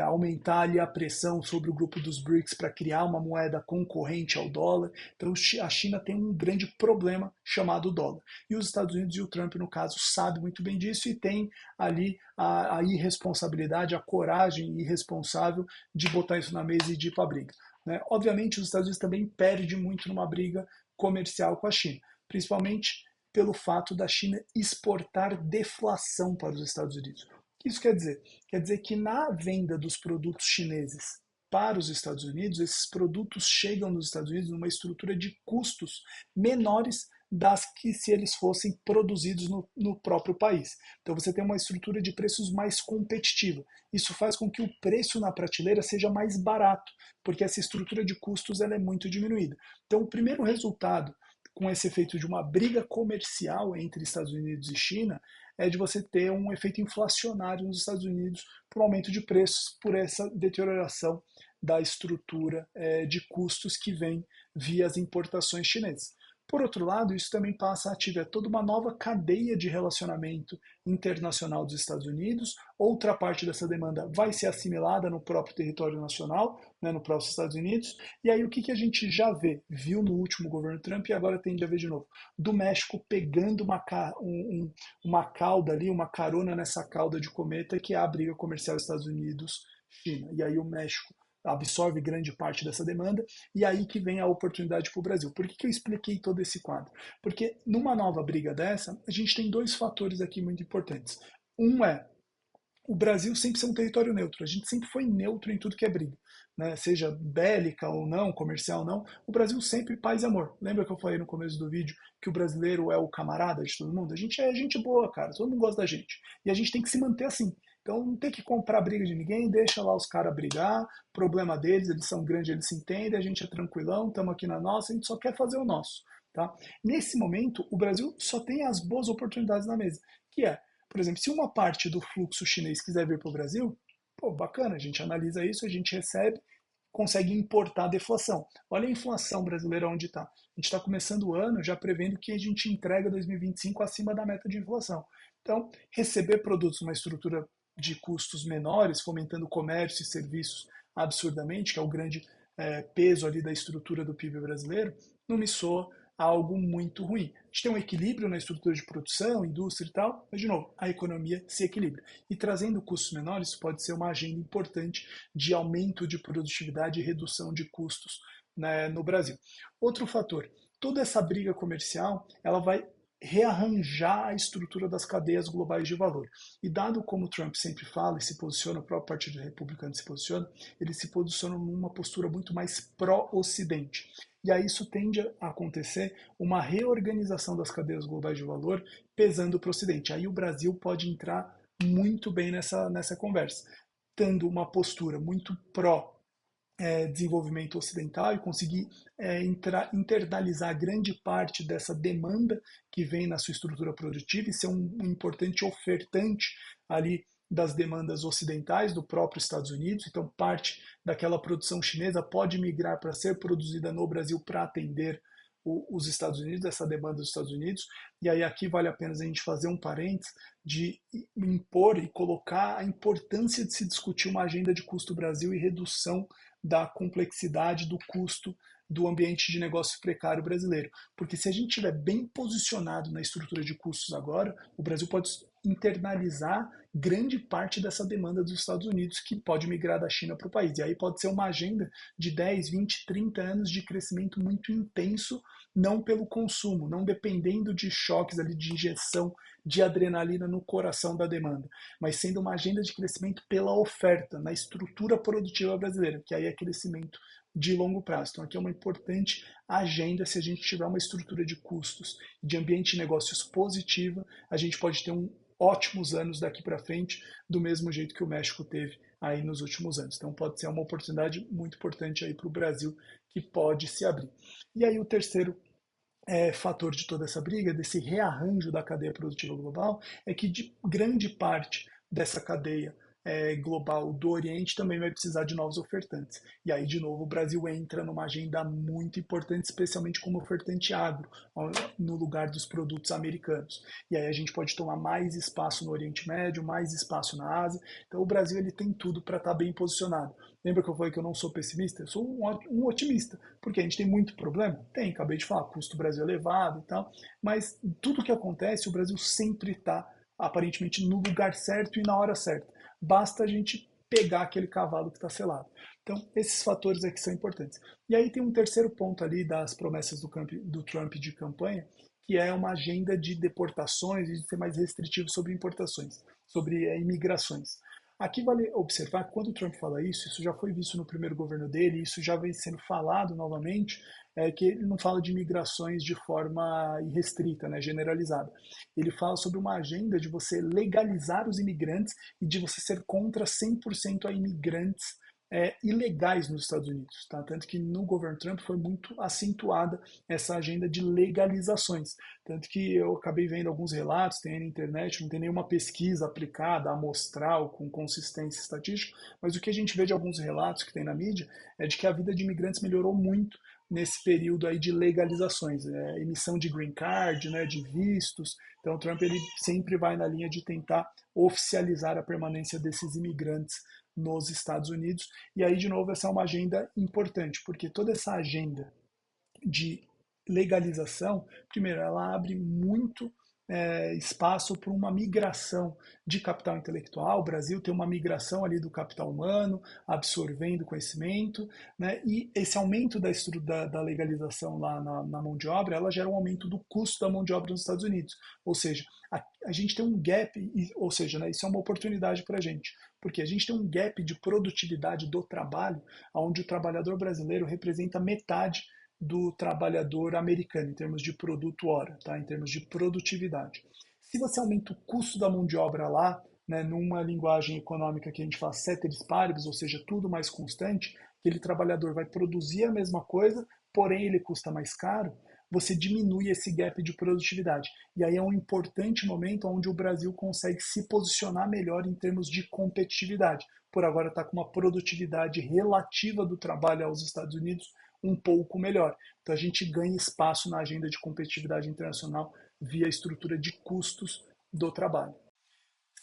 aumentar ali a pressão sobre o grupo dos BRICS para criar uma moeda concorrente ao dólar. Então a China tem um grande problema chamado dólar. E os Estados Unidos e o Trump, no caso, sabem muito bem disso e tem ali a irresponsabilidade, a coragem irresponsável de botar isso na mesa e de ir para a briga. Né? Obviamente, os Estados Unidos também perdem muito numa briga comercial com a China, principalmente pelo fato da China exportar deflação para os Estados Unidos. O que isso quer dizer? Quer dizer que na venda dos produtos chineses para os Estados Unidos, esses produtos chegam nos Estados Unidos numa estrutura de custos menores das que se eles fossem produzidos no próprio país. Então você tem uma estrutura de preços mais competitiva. Isso faz com que o preço na prateleira seja mais barato, porque essa estrutura de custos ela é muito diminuída. Então o primeiro resultado com esse efeito de uma briga comercial entre Estados Unidos e China é de você ter um efeito inflacionário nos Estados Unidos por um aumento de preços, por essa deterioração da estrutura de custos que vem via as importações chinesas. Por outro lado, isso também passa a ativar toda uma nova cadeia de relacionamento internacional dos Estados Unidos. Outra parte dessa demanda vai ser assimilada no próprio território nacional, né, no próprio Estados Unidos. E aí o que a gente já viu no último governo Trump e agora tende a ver de novo, do México pegando uma cauda ali, uma carona nessa cauda de cometa que é a briga comercial Estados Unidos-China. E aí o México absorve grande parte dessa demanda, e aí que vem a oportunidade para o Brasil. Por que eu expliquei todo esse quadro? Porque numa nova briga dessa, a gente tem dois fatores aqui muito importantes. Um é o Brasil sempre ser um território neutro. A gente sempre foi neutro em tudo que é briga, né? Seja bélica ou não, comercial ou não. O Brasil sempre paz e amor. Lembra que eu falei no começo do vídeo que o brasileiro é o camarada de todo mundo? A gente é gente boa, cara. Todo mundo gosta da gente. E a gente tem que se manter assim. Então não tem que comprar briga de ninguém, deixa lá os caras brigar, problema deles, eles são grandes, eles se entendem, a gente é tranquilão, estamos aqui na nossa, a gente só quer fazer o nosso. Tá? Nesse momento, o Brasil só tem as boas oportunidades na mesa, que é, por exemplo, se uma parte do fluxo chinês quiser vir para o Brasil, pô, bacana, a gente analisa isso, a gente recebe, consegue importar a deflação. Olha a inflação brasileira onde está. A gente está começando o ano já prevendo que a gente entrega 2025 acima da meta de inflação. Então, receber produtos numa estrutura de custos menores, fomentando comércio e serviços absurdamente, que é o grande peso ali da estrutura do PIB brasileiro, não me soa algo muito ruim. A gente tem um equilíbrio na estrutura de produção, indústria e tal, mas, de novo, a economia se equilibra. E trazendo custos menores, isso pode ser uma agenda importante de aumento de produtividade e redução de custos, né, no Brasil. Outro fator, toda essa briga comercial, ela vai rearranjar a estrutura das cadeias globais de valor. E dado como o Trump sempre fala e se posiciona, o próprio Partido Republicano se posiciona, ele se posiciona numa postura muito mais pró-Ocidente. E aí isso tende a acontecer uma reorganização das cadeias globais de valor pesando para o Ocidente. Aí o Brasil pode entrar muito bem nessa conversa, tendo uma postura muito pró desenvolvimento ocidental e conseguir internalizar grande parte dessa demanda que vem na sua estrutura produtiva e ser um importante ofertante ali das demandas ocidentais do próprio Estados Unidos, então parte daquela produção chinesa pode migrar para ser produzida no Brasil para atender os Estados Unidos, essa demanda dos Estados Unidos, e aí aqui vale a pena a gente fazer um parênteses de impor e colocar a importância de se discutir uma agenda de custo Brasil e redução da complexidade do custo do ambiente de negócio precário brasileiro. Porque se a gente estiver bem posicionado na estrutura de custos agora, o Brasil pode internalizar grande parte dessa demanda dos Estados Unidos, que pode migrar da China para o país. E aí pode ser uma agenda de 10, 20, 30 anos de crescimento muito intenso, não pelo consumo, não dependendo de choques ali de injeção de adrenalina no coração da demanda, mas sendo uma agenda de crescimento pela oferta, na estrutura produtiva brasileira, que aí é crescimento de longo prazo. Então, aqui é uma importante agenda. Se a gente tiver uma estrutura de custos, de ambiente de negócios positiva, a gente pode ter ótimos anos daqui para frente, do mesmo jeito que o México teve aí nos últimos anos. Então, pode ser uma oportunidade muito importante aí para o Brasil que pode se abrir. E aí, o terceiro fator de toda essa briga, desse rearranjo da cadeia produtiva global, é que de grande parte dessa cadeia global do Oriente também vai precisar de novos ofertantes. E aí, de novo, o Brasil entra numa agenda muito importante, especialmente como ofertante agro, no lugar dos produtos americanos. E aí a gente pode tomar mais espaço no Oriente Médio, mais espaço na Ásia. Então o Brasil ele tem tudo para estar bem posicionado. Lembra que eu falei que eu não sou pessimista? Eu sou um otimista, porque a gente tem muito problema? Tem, acabei de falar, custo do Brasil elevado e tal, mas tudo que acontece, o Brasil sempre está aparentemente no lugar certo e na hora certa. Basta a gente pegar aquele cavalo que está selado. Então, esses fatores aqui são importantes. E aí tem um terceiro ponto ali das promessas do Trump de campanha, que é uma agenda de deportações e de ser mais restritivo sobre importações, sobre imigrações. Aqui vale observar que quando o Trump fala isso já foi visto no primeiro governo dele, isso já vem sendo falado novamente, que ele não fala de imigrações de forma irrestrita, né, generalizada. Ele fala sobre uma agenda de você legalizar os imigrantes e de você ser contra 100% a imigrantes ilegais nos Estados Unidos. Tá? Tanto que no governo Trump foi muito acentuada essa agenda de legalizações. Tanto que eu acabei vendo alguns relatos, tem aí na internet, não tem nenhuma pesquisa aplicada, amostral, com consistência estatística, mas o que a gente vê de alguns relatos que tem na mídia é de que a vida de imigrantes melhorou muito nesse período aí de legalizações, emissão de green card, né, de vistos. Então, o Trump ele sempre vai na linha de tentar oficializar a permanência desses imigrantes nos Estados Unidos. E aí, de novo, essa é uma agenda importante, porque toda essa agenda de legalização, primeiro, ela abre muito espaço para uma migração de capital intelectual. O Brasil tem uma migração ali do capital humano, absorvendo conhecimento, né? E esse aumento da legalização lá na mão de obra, ela gera um aumento do custo da mão de obra nos Estados Unidos. Ou seja, a gente tem um gap, ou seja, né, isso é uma oportunidade para a gente, porque a gente tem um gap de produtividade do trabalho, onde o trabalhador brasileiro representa metade do trabalhador americano em termos de produto hora, tá? Em termos de produtividade. Se você aumenta o custo da mão de obra lá, né, numa linguagem econômica que a gente faz ceteris paribus, ou seja, tudo mais constante, aquele trabalhador vai produzir a mesma coisa, porém ele custa mais caro, você diminui esse gap de produtividade. E aí é um importante momento onde o Brasil consegue se posicionar melhor em termos de competitividade. Por agora está com uma produtividade relativa do trabalho aos Estados Unidos um pouco melhor. Então a gente ganha espaço na agenda de competitividade internacional via estrutura de custos do trabalho.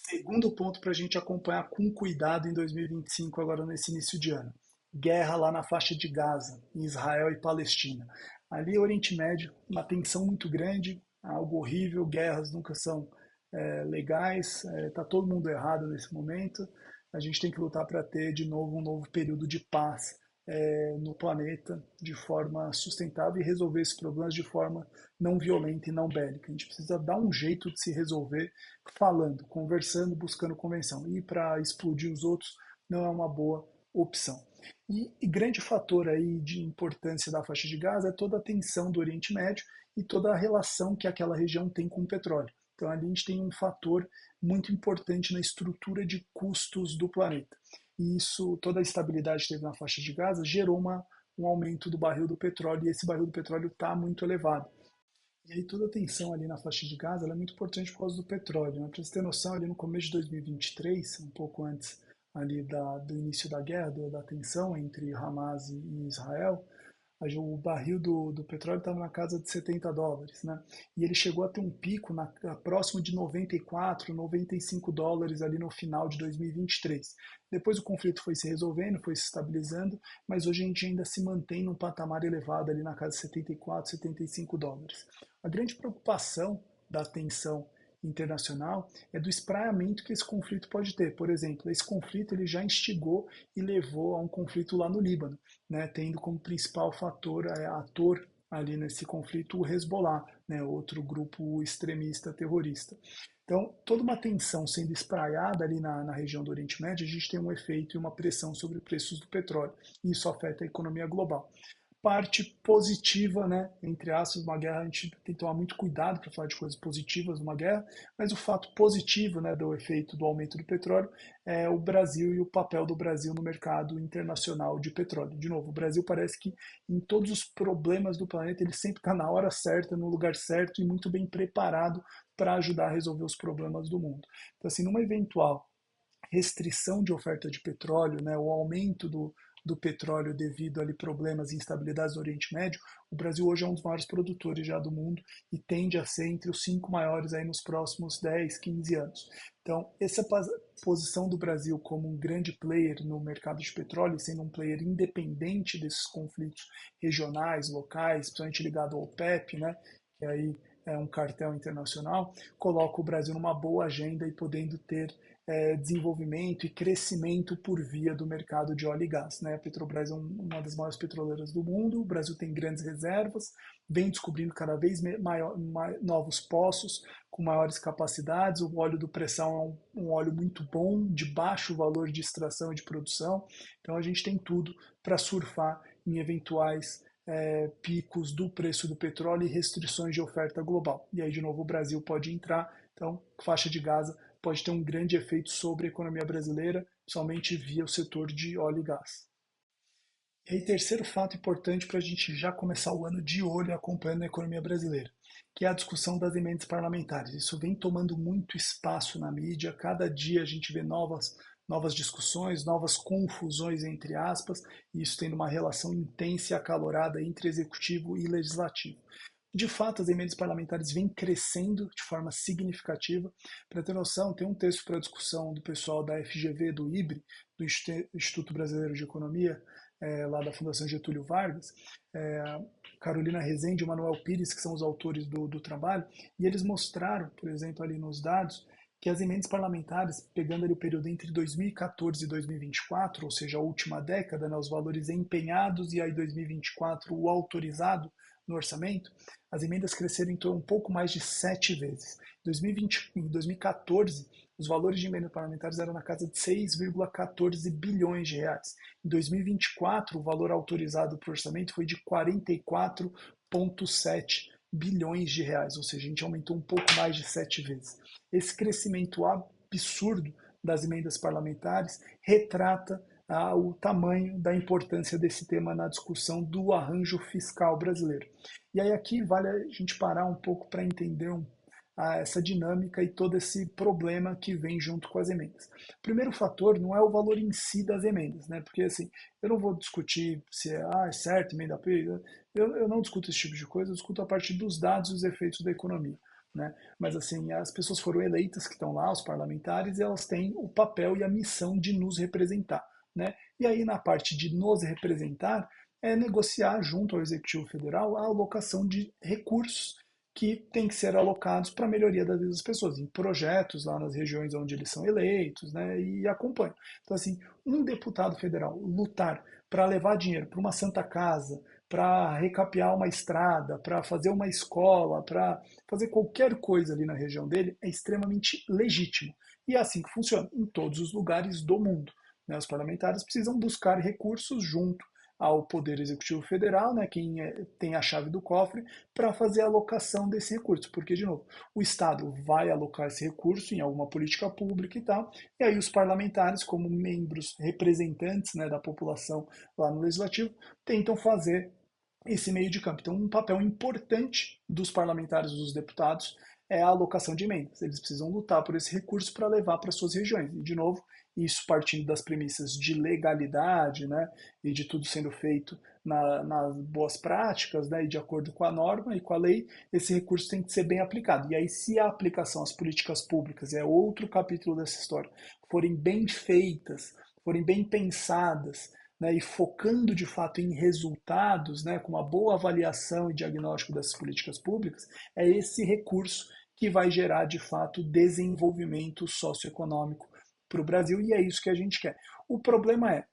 Segundo ponto para a gente acompanhar com cuidado em 2025, agora nesse início de ano. Guerra lá na faixa de Gaza, em Israel e Palestina. Ali, Oriente Médio, uma tensão muito grande, algo horrível, guerras nunca são legais, está todo mundo errado nesse momento. A gente tem que lutar para ter de novo um novo período de paz no planeta de forma sustentável e resolver esses problemas de forma não violenta e não bélica. A gente precisa dar um jeito de se resolver falando, conversando, buscando convenção. E para explodir os outros não é uma boa opção. E grande fator aí de importância da faixa de Gaza é toda a tensão do Oriente Médio e toda a relação que aquela região tem com o petróleo. Então ali a gente tem um fator muito importante na estrutura de custos do planeta. E isso, toda a estabilidade que teve na faixa de Gaza gerou um aumento do barril do petróleo, e esse barril do petróleo está muito elevado. E aí toda a tensão ali na faixa de Gaza ela é muito importante por causa do petróleo, né? Para você ter noção, ali no começo de 2023, um pouco antes ali do início da guerra, da tensão entre Hamas e Israel, o barril do petróleo estava na casa de US$ 70, né? E ele chegou a ter um pico próximo de 94, US$ 95 ali no final de 2023. Depois o conflito foi se resolvendo, foi se estabilizando, mas hoje a gente ainda se mantém num patamar elevado ali na casa de 74, US$ 75. A grande preocupação da tensão internacional é do espraiamento que esse conflito pode ter. Por exemplo, esse conflito ele já instigou e levou a um conflito lá no Líbano, né, tendo como principal fator, ator ali nesse conflito o Hezbollah, né, outro grupo extremista terrorista. Então, toda uma tensão sendo espraiada ali na região do Oriente Médio, a gente tem um efeito e uma pressão sobre os preços do petróleo. E isso afeta a economia global. Parte positiva, né, entre aspas, uma guerra, a gente tem que tomar muito cuidado para falar de coisas positivas numa guerra, mas o fato positivo, né, do efeito do aumento do petróleo é o Brasil e o papel do Brasil no mercado internacional de petróleo. De novo, o Brasil parece que em todos os problemas do planeta ele sempre está na hora certa, no lugar certo e muito bem preparado para ajudar a resolver os problemas do mundo. Então, assim, numa eventual restrição de oferta de petróleo, né, o aumento do petróleo devido a problemas e instabilidades no Oriente Médio, o Brasil hoje é um dos maiores produtores já do mundo e tende a ser entre os 5 maiores aí nos próximos 10, 15 anos. Então, essa posição do Brasil como um grande player no mercado de petróleo, sendo um player independente desses conflitos regionais, locais, principalmente ligado ao OPEP, né, que aí é um cartel internacional, coloca o Brasil numa boa agenda e podendo ter desenvolvimento e crescimento por via do mercado de óleo e gás. Né? A Petrobras é uma das maiores petroleiras do mundo, o Brasil tem grandes reservas, vem descobrindo cada vez novos poços com maiores capacidades, o óleo do pré-sal é um óleo muito bom, de baixo valor de extração e de produção, então a gente tem tudo para surfar em eventuais picos do preço do petróleo e restrições de oferta global. E aí, de novo, o Brasil pode entrar, então, faixa de Gaza pode ter um grande efeito sobre a economia brasileira, somente via o setor de óleo e gás. E aí, terceiro fato importante para a gente já começar o ano de olho acompanhando a economia brasileira, que é a discussão das emendas parlamentares. Isso vem tomando muito espaço na mídia, cada dia a gente vê novas discussões, novas confusões, entre aspas, e isso tendo uma relação intensa e acalorada entre executivo e legislativo. De fato, as emendas parlamentares vêm crescendo de forma significativa. Para ter noção, tem um texto para discussão do pessoal da FGV, do IBRE, do Instituto Brasileiro de Economia, lá da Fundação Getúlio Vargas, Carolina Rezende e Manuel Pires, que são os autores do trabalho, e eles mostraram, por exemplo, ali nos dados, que as emendas parlamentares, pegando ali o período entre 2014 e 2024, ou seja, a última década, né, os valores empenhados e aí 2024 o autorizado no orçamento, as emendas cresceram então um pouco mais de 7 vezes. Em 2014, os valores de emendas parlamentares eram na casa de 6,14 bilhões de reais. Em 2024, o valor autorizado para o orçamento foi de 44,7 bilhões de reais, ou seja, a gente aumentou um pouco mais de 7 vezes. Esse crescimento absurdo das emendas parlamentares retrata o tamanho da importância desse tema na discussão do arranjo fiscal brasileiro. E aí aqui vale a gente parar um pouco para entender essa dinâmica e todo esse problema que vem junto com as emendas. O primeiro fator não é o valor em si das emendas, né? Porque assim, eu não vou discutir se é certo, emenda P, eu não discuto esse tipo de coisa, eu discuto a partir dos dados e os efeitos da economia. Né? Mas assim, as pessoas foram eleitas que estão lá, os parlamentares, e elas têm o papel e a missão de nos representar. Né? E aí, na parte de nos representar, é negociar junto ao Executivo Federal a alocação de recursos que têm que ser alocados para a melhoria da vida das pessoas, em projetos lá nas regiões onde eles são eleitos, né, e acompanham. Então, assim, um deputado federal lutar para levar dinheiro para uma Santa Casa, para recapear uma estrada, para fazer uma escola, para fazer qualquer coisa ali na região dele, é extremamente legítimo. E é assim que funciona em todos os lugares do mundo. Né? Os parlamentares precisam buscar recursos junto ao Poder Executivo Federal, né, quem tem a chave do cofre, para fazer a alocação desse recurso. Porque, de novo, o Estado vai alocar esse recurso em alguma política pública e tal, e aí os parlamentares, como membros representantes, né, da população lá no Legislativo, tentam fazer esse meio de campo. Então, um papel importante dos parlamentares, dos deputados, é a alocação de emendas. Eles precisam lutar por esse recurso para levar para suas regiões. E, de novo, isso partindo das premissas de legalidade, né, e de tudo sendo feito nas boas práticas, né, e de acordo com a norma e com a lei, esse recurso tem que ser bem aplicado. E aí, se a aplicação às políticas públicas é outro capítulo dessa história, forem bem feitas, forem bem pensadas, né, e focando de fato em resultados, né, com uma boa avaliação e diagnóstico dessas políticas públicas, é esse recurso que vai gerar de fato desenvolvimento socioeconômico para o Brasil e é isso que a gente quer. O problema é,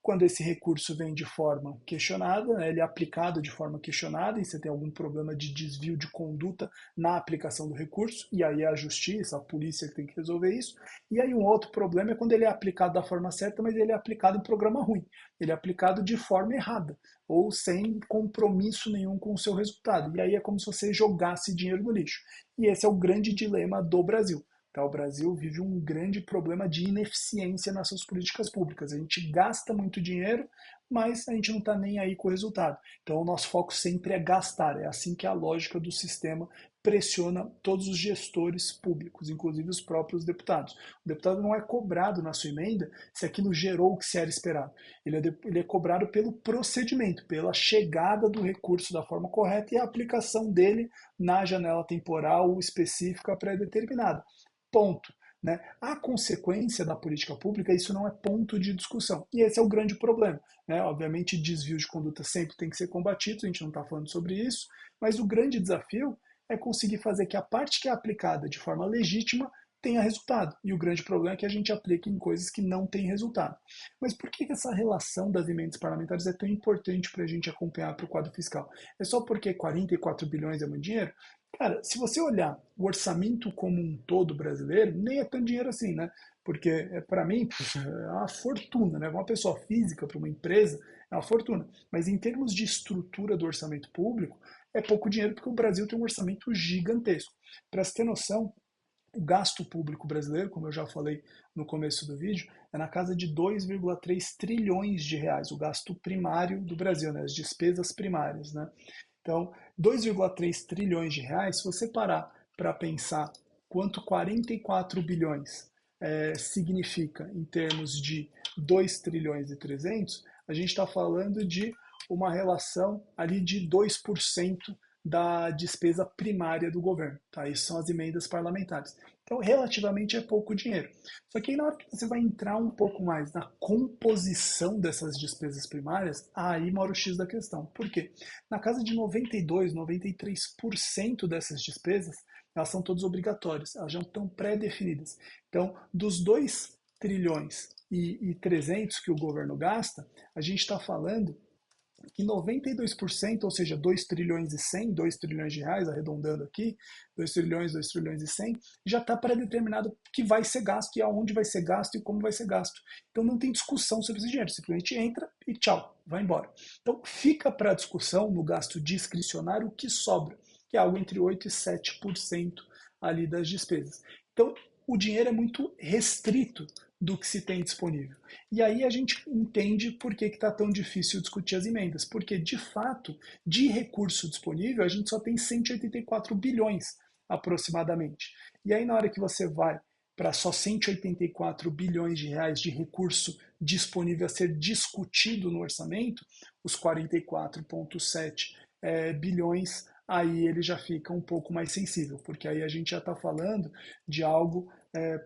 quando esse recurso vem de forma questionada, né, ele é aplicado de forma questionada e você tem algum problema de desvio de conduta na aplicação do recurso, e aí é a justiça, a polícia que tem que resolver isso. E aí um outro problema é quando ele é aplicado da forma certa, mas ele é aplicado em programa ruim. Ele é aplicado de forma errada, ou sem compromisso nenhum com o seu resultado. E aí é como se você jogasse dinheiro no lixo. E esse é o grande dilema do Brasil. Tá? O Brasil vive um grande problema de ineficiência nas suas políticas públicas. A gente gasta muito dinheiro, mas a gente não está nem aí com o resultado. Então, o nosso foco sempre é gastar. É assim que a lógica do sistema pressiona todos os gestores públicos, inclusive os próprios deputados. O deputado não é cobrado na sua emenda se aquilo gerou o que se era esperado. Ele é cobrado pelo procedimento, pela chegada do recurso da forma correta e a aplicação dele na janela temporal específica pré-determinada. Ponto. Né? A consequência da política pública, isso não é ponto de discussão. E esse é o grande problema. Né? Obviamente, desvio de conduta sempre tem que ser combatido, a gente não está falando sobre isso, mas o grande desafio é conseguir fazer que a parte que é aplicada de forma legítima tenha resultado. E o grande problema é que a gente aplica em coisas que não têm resultado. Mas por que essa relação das emendas parlamentares é tão importante para a gente acompanhar para o quadro fiscal? É só porque 44 bilhões é muito dinheiro? Cara, se você olhar o orçamento como um todo brasileiro, nem é tanto dinheiro assim, né? Porque, para mim, é uma fortuna, né? Uma pessoa física, para uma empresa, é uma fortuna. Mas em termos de estrutura do orçamento público, é pouco dinheiro porque o Brasil tem um orçamento gigantesco. Para você ter noção, o gasto público brasileiro, como eu já falei no começo do vídeo, é na casa de 2,3 trilhões de reais, o gasto primário do Brasil, né? As despesas primárias, né? Então, 2,3 trilhões de reais, se você parar para pensar quanto 44 bilhões significa em termos de 2 trilhões e 300, a gente está falando de uma relação ali de 2% da despesa primária do governo. Tá? Isso são as emendas parlamentares. Então, relativamente é pouco dinheiro. Só que aí, na hora que você vai entrar um pouco mais na composição dessas despesas primárias, aí mora o X da questão. Por quê? Na casa de 92, 93% dessas despesas, elas são todas obrigatórias, elas já estão pré-definidas. Então, dos 2 trilhões e 300 que o governo gasta, a gente está falando que 92%, ou seja, 2 trilhões e 100, 2 trilhões de reais, arredondando aqui, 2 trilhões e 100, já está pré-determinado que vai ser gasto e aonde vai ser gasto e como vai ser gasto. Então não tem discussão sobre esse dinheiro, simplesmente entra e tchau, vai embora. Então fica para discussão no gasto discricionário o que sobra, que é algo entre 8% e 7% ali das despesas. Então o dinheiro é muito restrito do que se tem disponível. E aí a gente entende por que está tão difícil discutir as emendas, porque de fato, de recurso disponível, a gente só tem 184 bilhões aproximadamente. E aí na hora que você vai para só 184 bilhões de reais de recurso disponível a ser discutido no orçamento, os 44,7 bilhões, aí ele já fica um pouco mais sensível, porque aí a gente já está falando de algo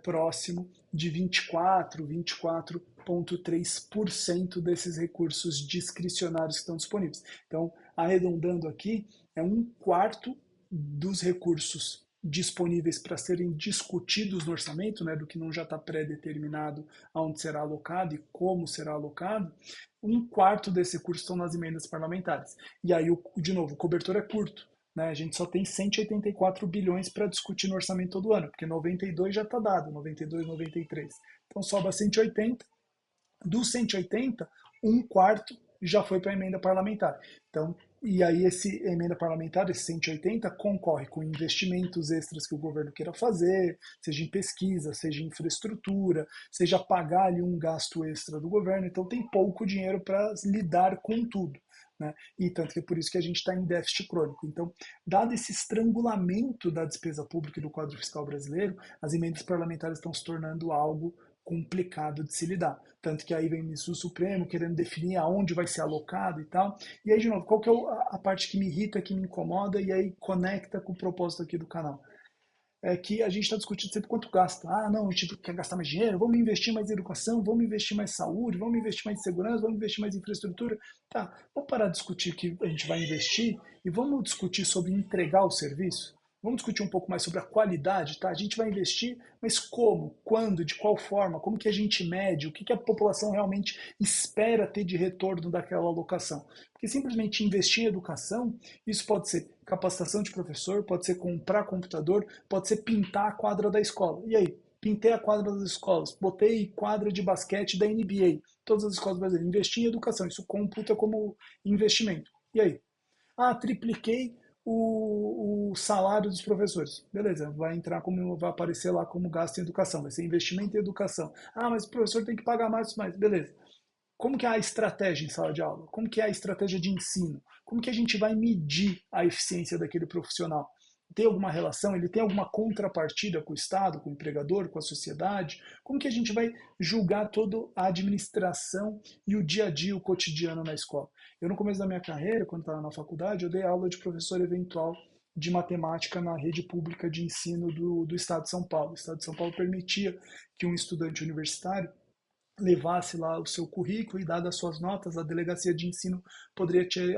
próximo de 24,3% desses recursos discricionários que estão disponíveis. Então, arredondando aqui, é um quarto dos recursos disponíveis para serem discutidos no orçamento, né, do que não já está pré-determinado aonde será alocado e como será alocado, um quarto desse recurso estão nas emendas parlamentares. E aí, de novo, o cobertor é curto. Né? A gente só tem 184 bilhões para discutir no orçamento todo ano, porque 92 já está dado, 92, 93. Então sobra 180. Dos 180, um quarto já foi para a emenda parlamentar. Então, e aí esse emenda parlamentar, esse 180, concorre com investimentos extras que o governo queira fazer, seja em pesquisa, seja em infraestrutura, seja pagar ali um gasto extra do governo. Então tem pouco dinheiro para lidar com tudo. né? E tanto que é por isso que a gente está em déficit crônico. Então, dado esse estrangulamento da despesa pública e do quadro fiscal brasileiro, as emendas parlamentares estão se tornando algo complicado de se lidar. Tanto que aí vem o ministro Supremo querendo definir aonde vai ser alocado e tal. E aí, de novo, qual que é a parte que me irrita, que me incomoda e aí conecta com o propósito aqui do canal? É que a gente está discutindo sempre quanto gasta. Ah, não, a gente quer gastar mais dinheiro, vamos investir mais em educação, vamos investir mais em saúde, vamos investir mais em segurança, vamos investir mais em infraestrutura. Tá, vamos parar de discutir o que a gente vai investir e vamos discutir sobre entregar o serviço? Vamos discutir um pouco mais sobre a qualidade, tá? A gente vai investir, mas como, quando, de qual forma, como que a gente mede, o que que a população realmente espera ter de retorno daquela alocação. Porque simplesmente investir em educação, isso pode ser capacitação de professor, pode ser comprar computador, pode ser pintar a quadra da escola. E aí? Pintei a quadra das escolas, botei quadra de basquete da NBA, todas as escolas brasileiras, investi em educação, isso computa como investimento. E aí? Ah, tripliquei o salário dos professores. Beleza, vai entrar como, vai aparecer lá como gasto em educação, vai ser investimento em educação. Ah, mas o professor tem que pagar mais. Beleza. Como que é a estratégia em sala de aula? Como que é a estratégia de ensino? Como que a gente vai medir a eficiência daquele profissional? Tem alguma relação? Ele tem alguma contrapartida com o Estado, com o empregador, com a sociedade? Como que a gente vai julgar toda a administração e o dia a dia, o cotidiano na escola? Eu, no começo da minha carreira, quando estava na faculdade, eu dei aula de professor eventual de matemática na rede pública de ensino do Estado de São Paulo. O Estado de São Paulo permitia que um estudante universitário levasse lá o seu currículo e, dadas as suas notas, a delegacia de ensino poderia te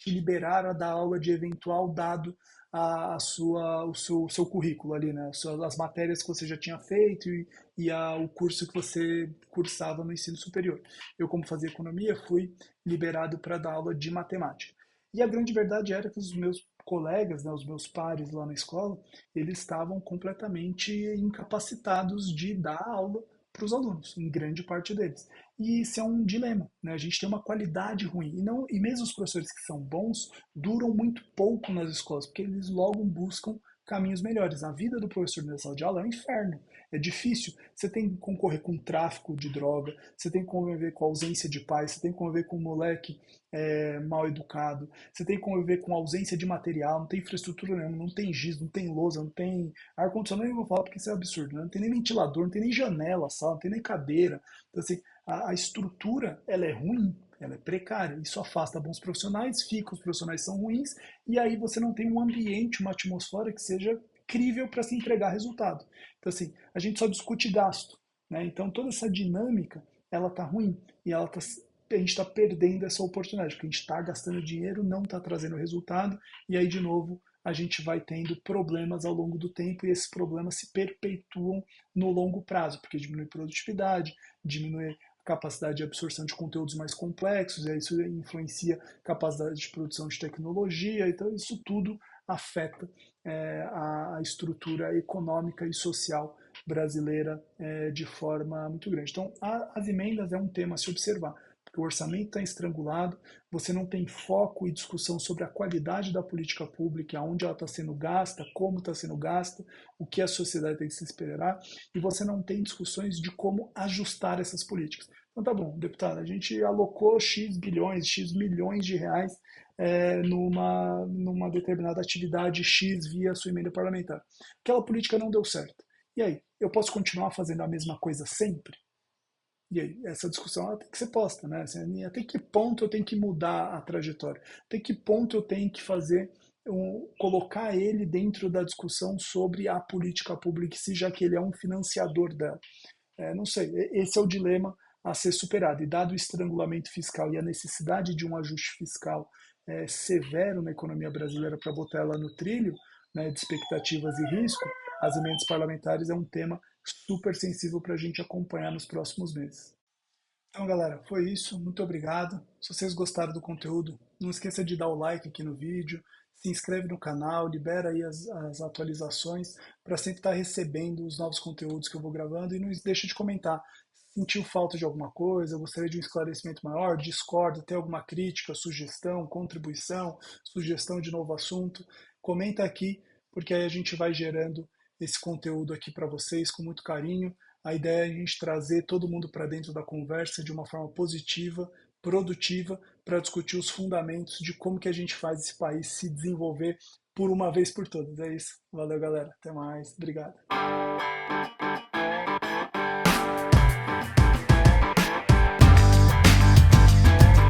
liberar a dar aula de eventual dado o seu currículo ali, né? As matérias que você já tinha feito e o curso que você cursava no ensino superior. Eu, como fazia economia, fui liberado para dar aula de matemática. E a grande verdade era que os meus colegas, né, os meus pares lá na escola, eles estavam completamente incapacitados de dar aula para os alunos, em grande parte deles. E isso é um dilema, né? A gente tem uma qualidade ruim. E mesmo os professores que são bons duram muito pouco nas escolas, porque eles logo buscam caminhos melhores. A vida do professor na sala de aula é um inferno. É difícil. Você tem que concorrer com tráfico de droga, você tem que conviver com a ausência de pais, você tem que conviver com um moleque mal educado, você tem que conviver com ausência de material, não tem infraestrutura nenhuma, não tem giz, não tem lousa, não tem ar-condicionado, nem vou falar porque isso é absurdo, né? Não tem nem ventilador, não tem nem janela, sala, não tem nem cadeira. Então, assim, a estrutura, ela é ruim, ela é precária, isso afasta bons profissionais, fica, os profissionais são ruins, e aí você não tem um ambiente, uma atmosfera que seja crível para se entregar resultado. Então, assim, a gente só discute gasto, né? Então, toda essa dinâmica, ela tá ruim, e a gente está perdendo essa oportunidade, porque a gente está gastando dinheiro, não está trazendo resultado, e aí, de novo, a gente vai tendo problemas ao longo do tempo e esses problemas se perpetuam no longo prazo, porque diminui produtividade, diminui a capacidade de absorção de conteúdos mais complexos, e aí isso influencia a capacidade de produção de tecnologia, então isso tudo afeta a estrutura econômica e social brasileira de forma muito grande. Então, as emendas é um tema a se observar, porque o orçamento está estrangulado, você não tem foco e discussão sobre a qualidade da política pública, aonde ela está sendo gasta, como está sendo gasta, o que a sociedade tem que se esperar, e você não tem discussões de como ajustar essas políticas. Então tá bom, deputado, a gente alocou X bilhões, X milhões de reais numa determinada atividade X via sua emenda parlamentar. Aquela política não deu certo. E aí, eu posso continuar fazendo a mesma coisa sempre? E aí, essa discussão ela tem que ser posta, né? Assim, até que ponto eu tenho que mudar a trajetória? Até que ponto eu tenho que fazer, colocar ele dentro da discussão sobre a política pública, se já que ele é um financiador dela? Não sei, esse é o dilema a ser superado. E dado o estrangulamento fiscal e a necessidade de um ajuste fiscal severo na economia brasileira para botar ela no trilho, né, de expectativas e risco, as emendas parlamentares é um tema super sensível para a gente acompanhar nos próximos meses. Então, galera, foi isso. Muito obrigado. Se vocês gostaram do conteúdo, não esqueça de dar o like aqui no vídeo, se inscreve no canal, libera aí as atualizações para sempre estar recebendo os novos conteúdos que eu vou gravando e não deixa de comentar. Sentiu falta de alguma coisa, gostaria de um esclarecimento maior, discorda, tem alguma crítica, sugestão, contribuição, sugestão de novo assunto, comenta aqui, porque aí a gente vai gerando esse conteúdo aqui para vocês com muito carinho. A ideia é a gente trazer todo mundo para dentro da conversa de uma forma positiva produtiva para discutir os fundamentos de como que a gente faz esse país se desenvolver por uma vez por todas. É isso. Valeu, galera. Até mais. Obrigado.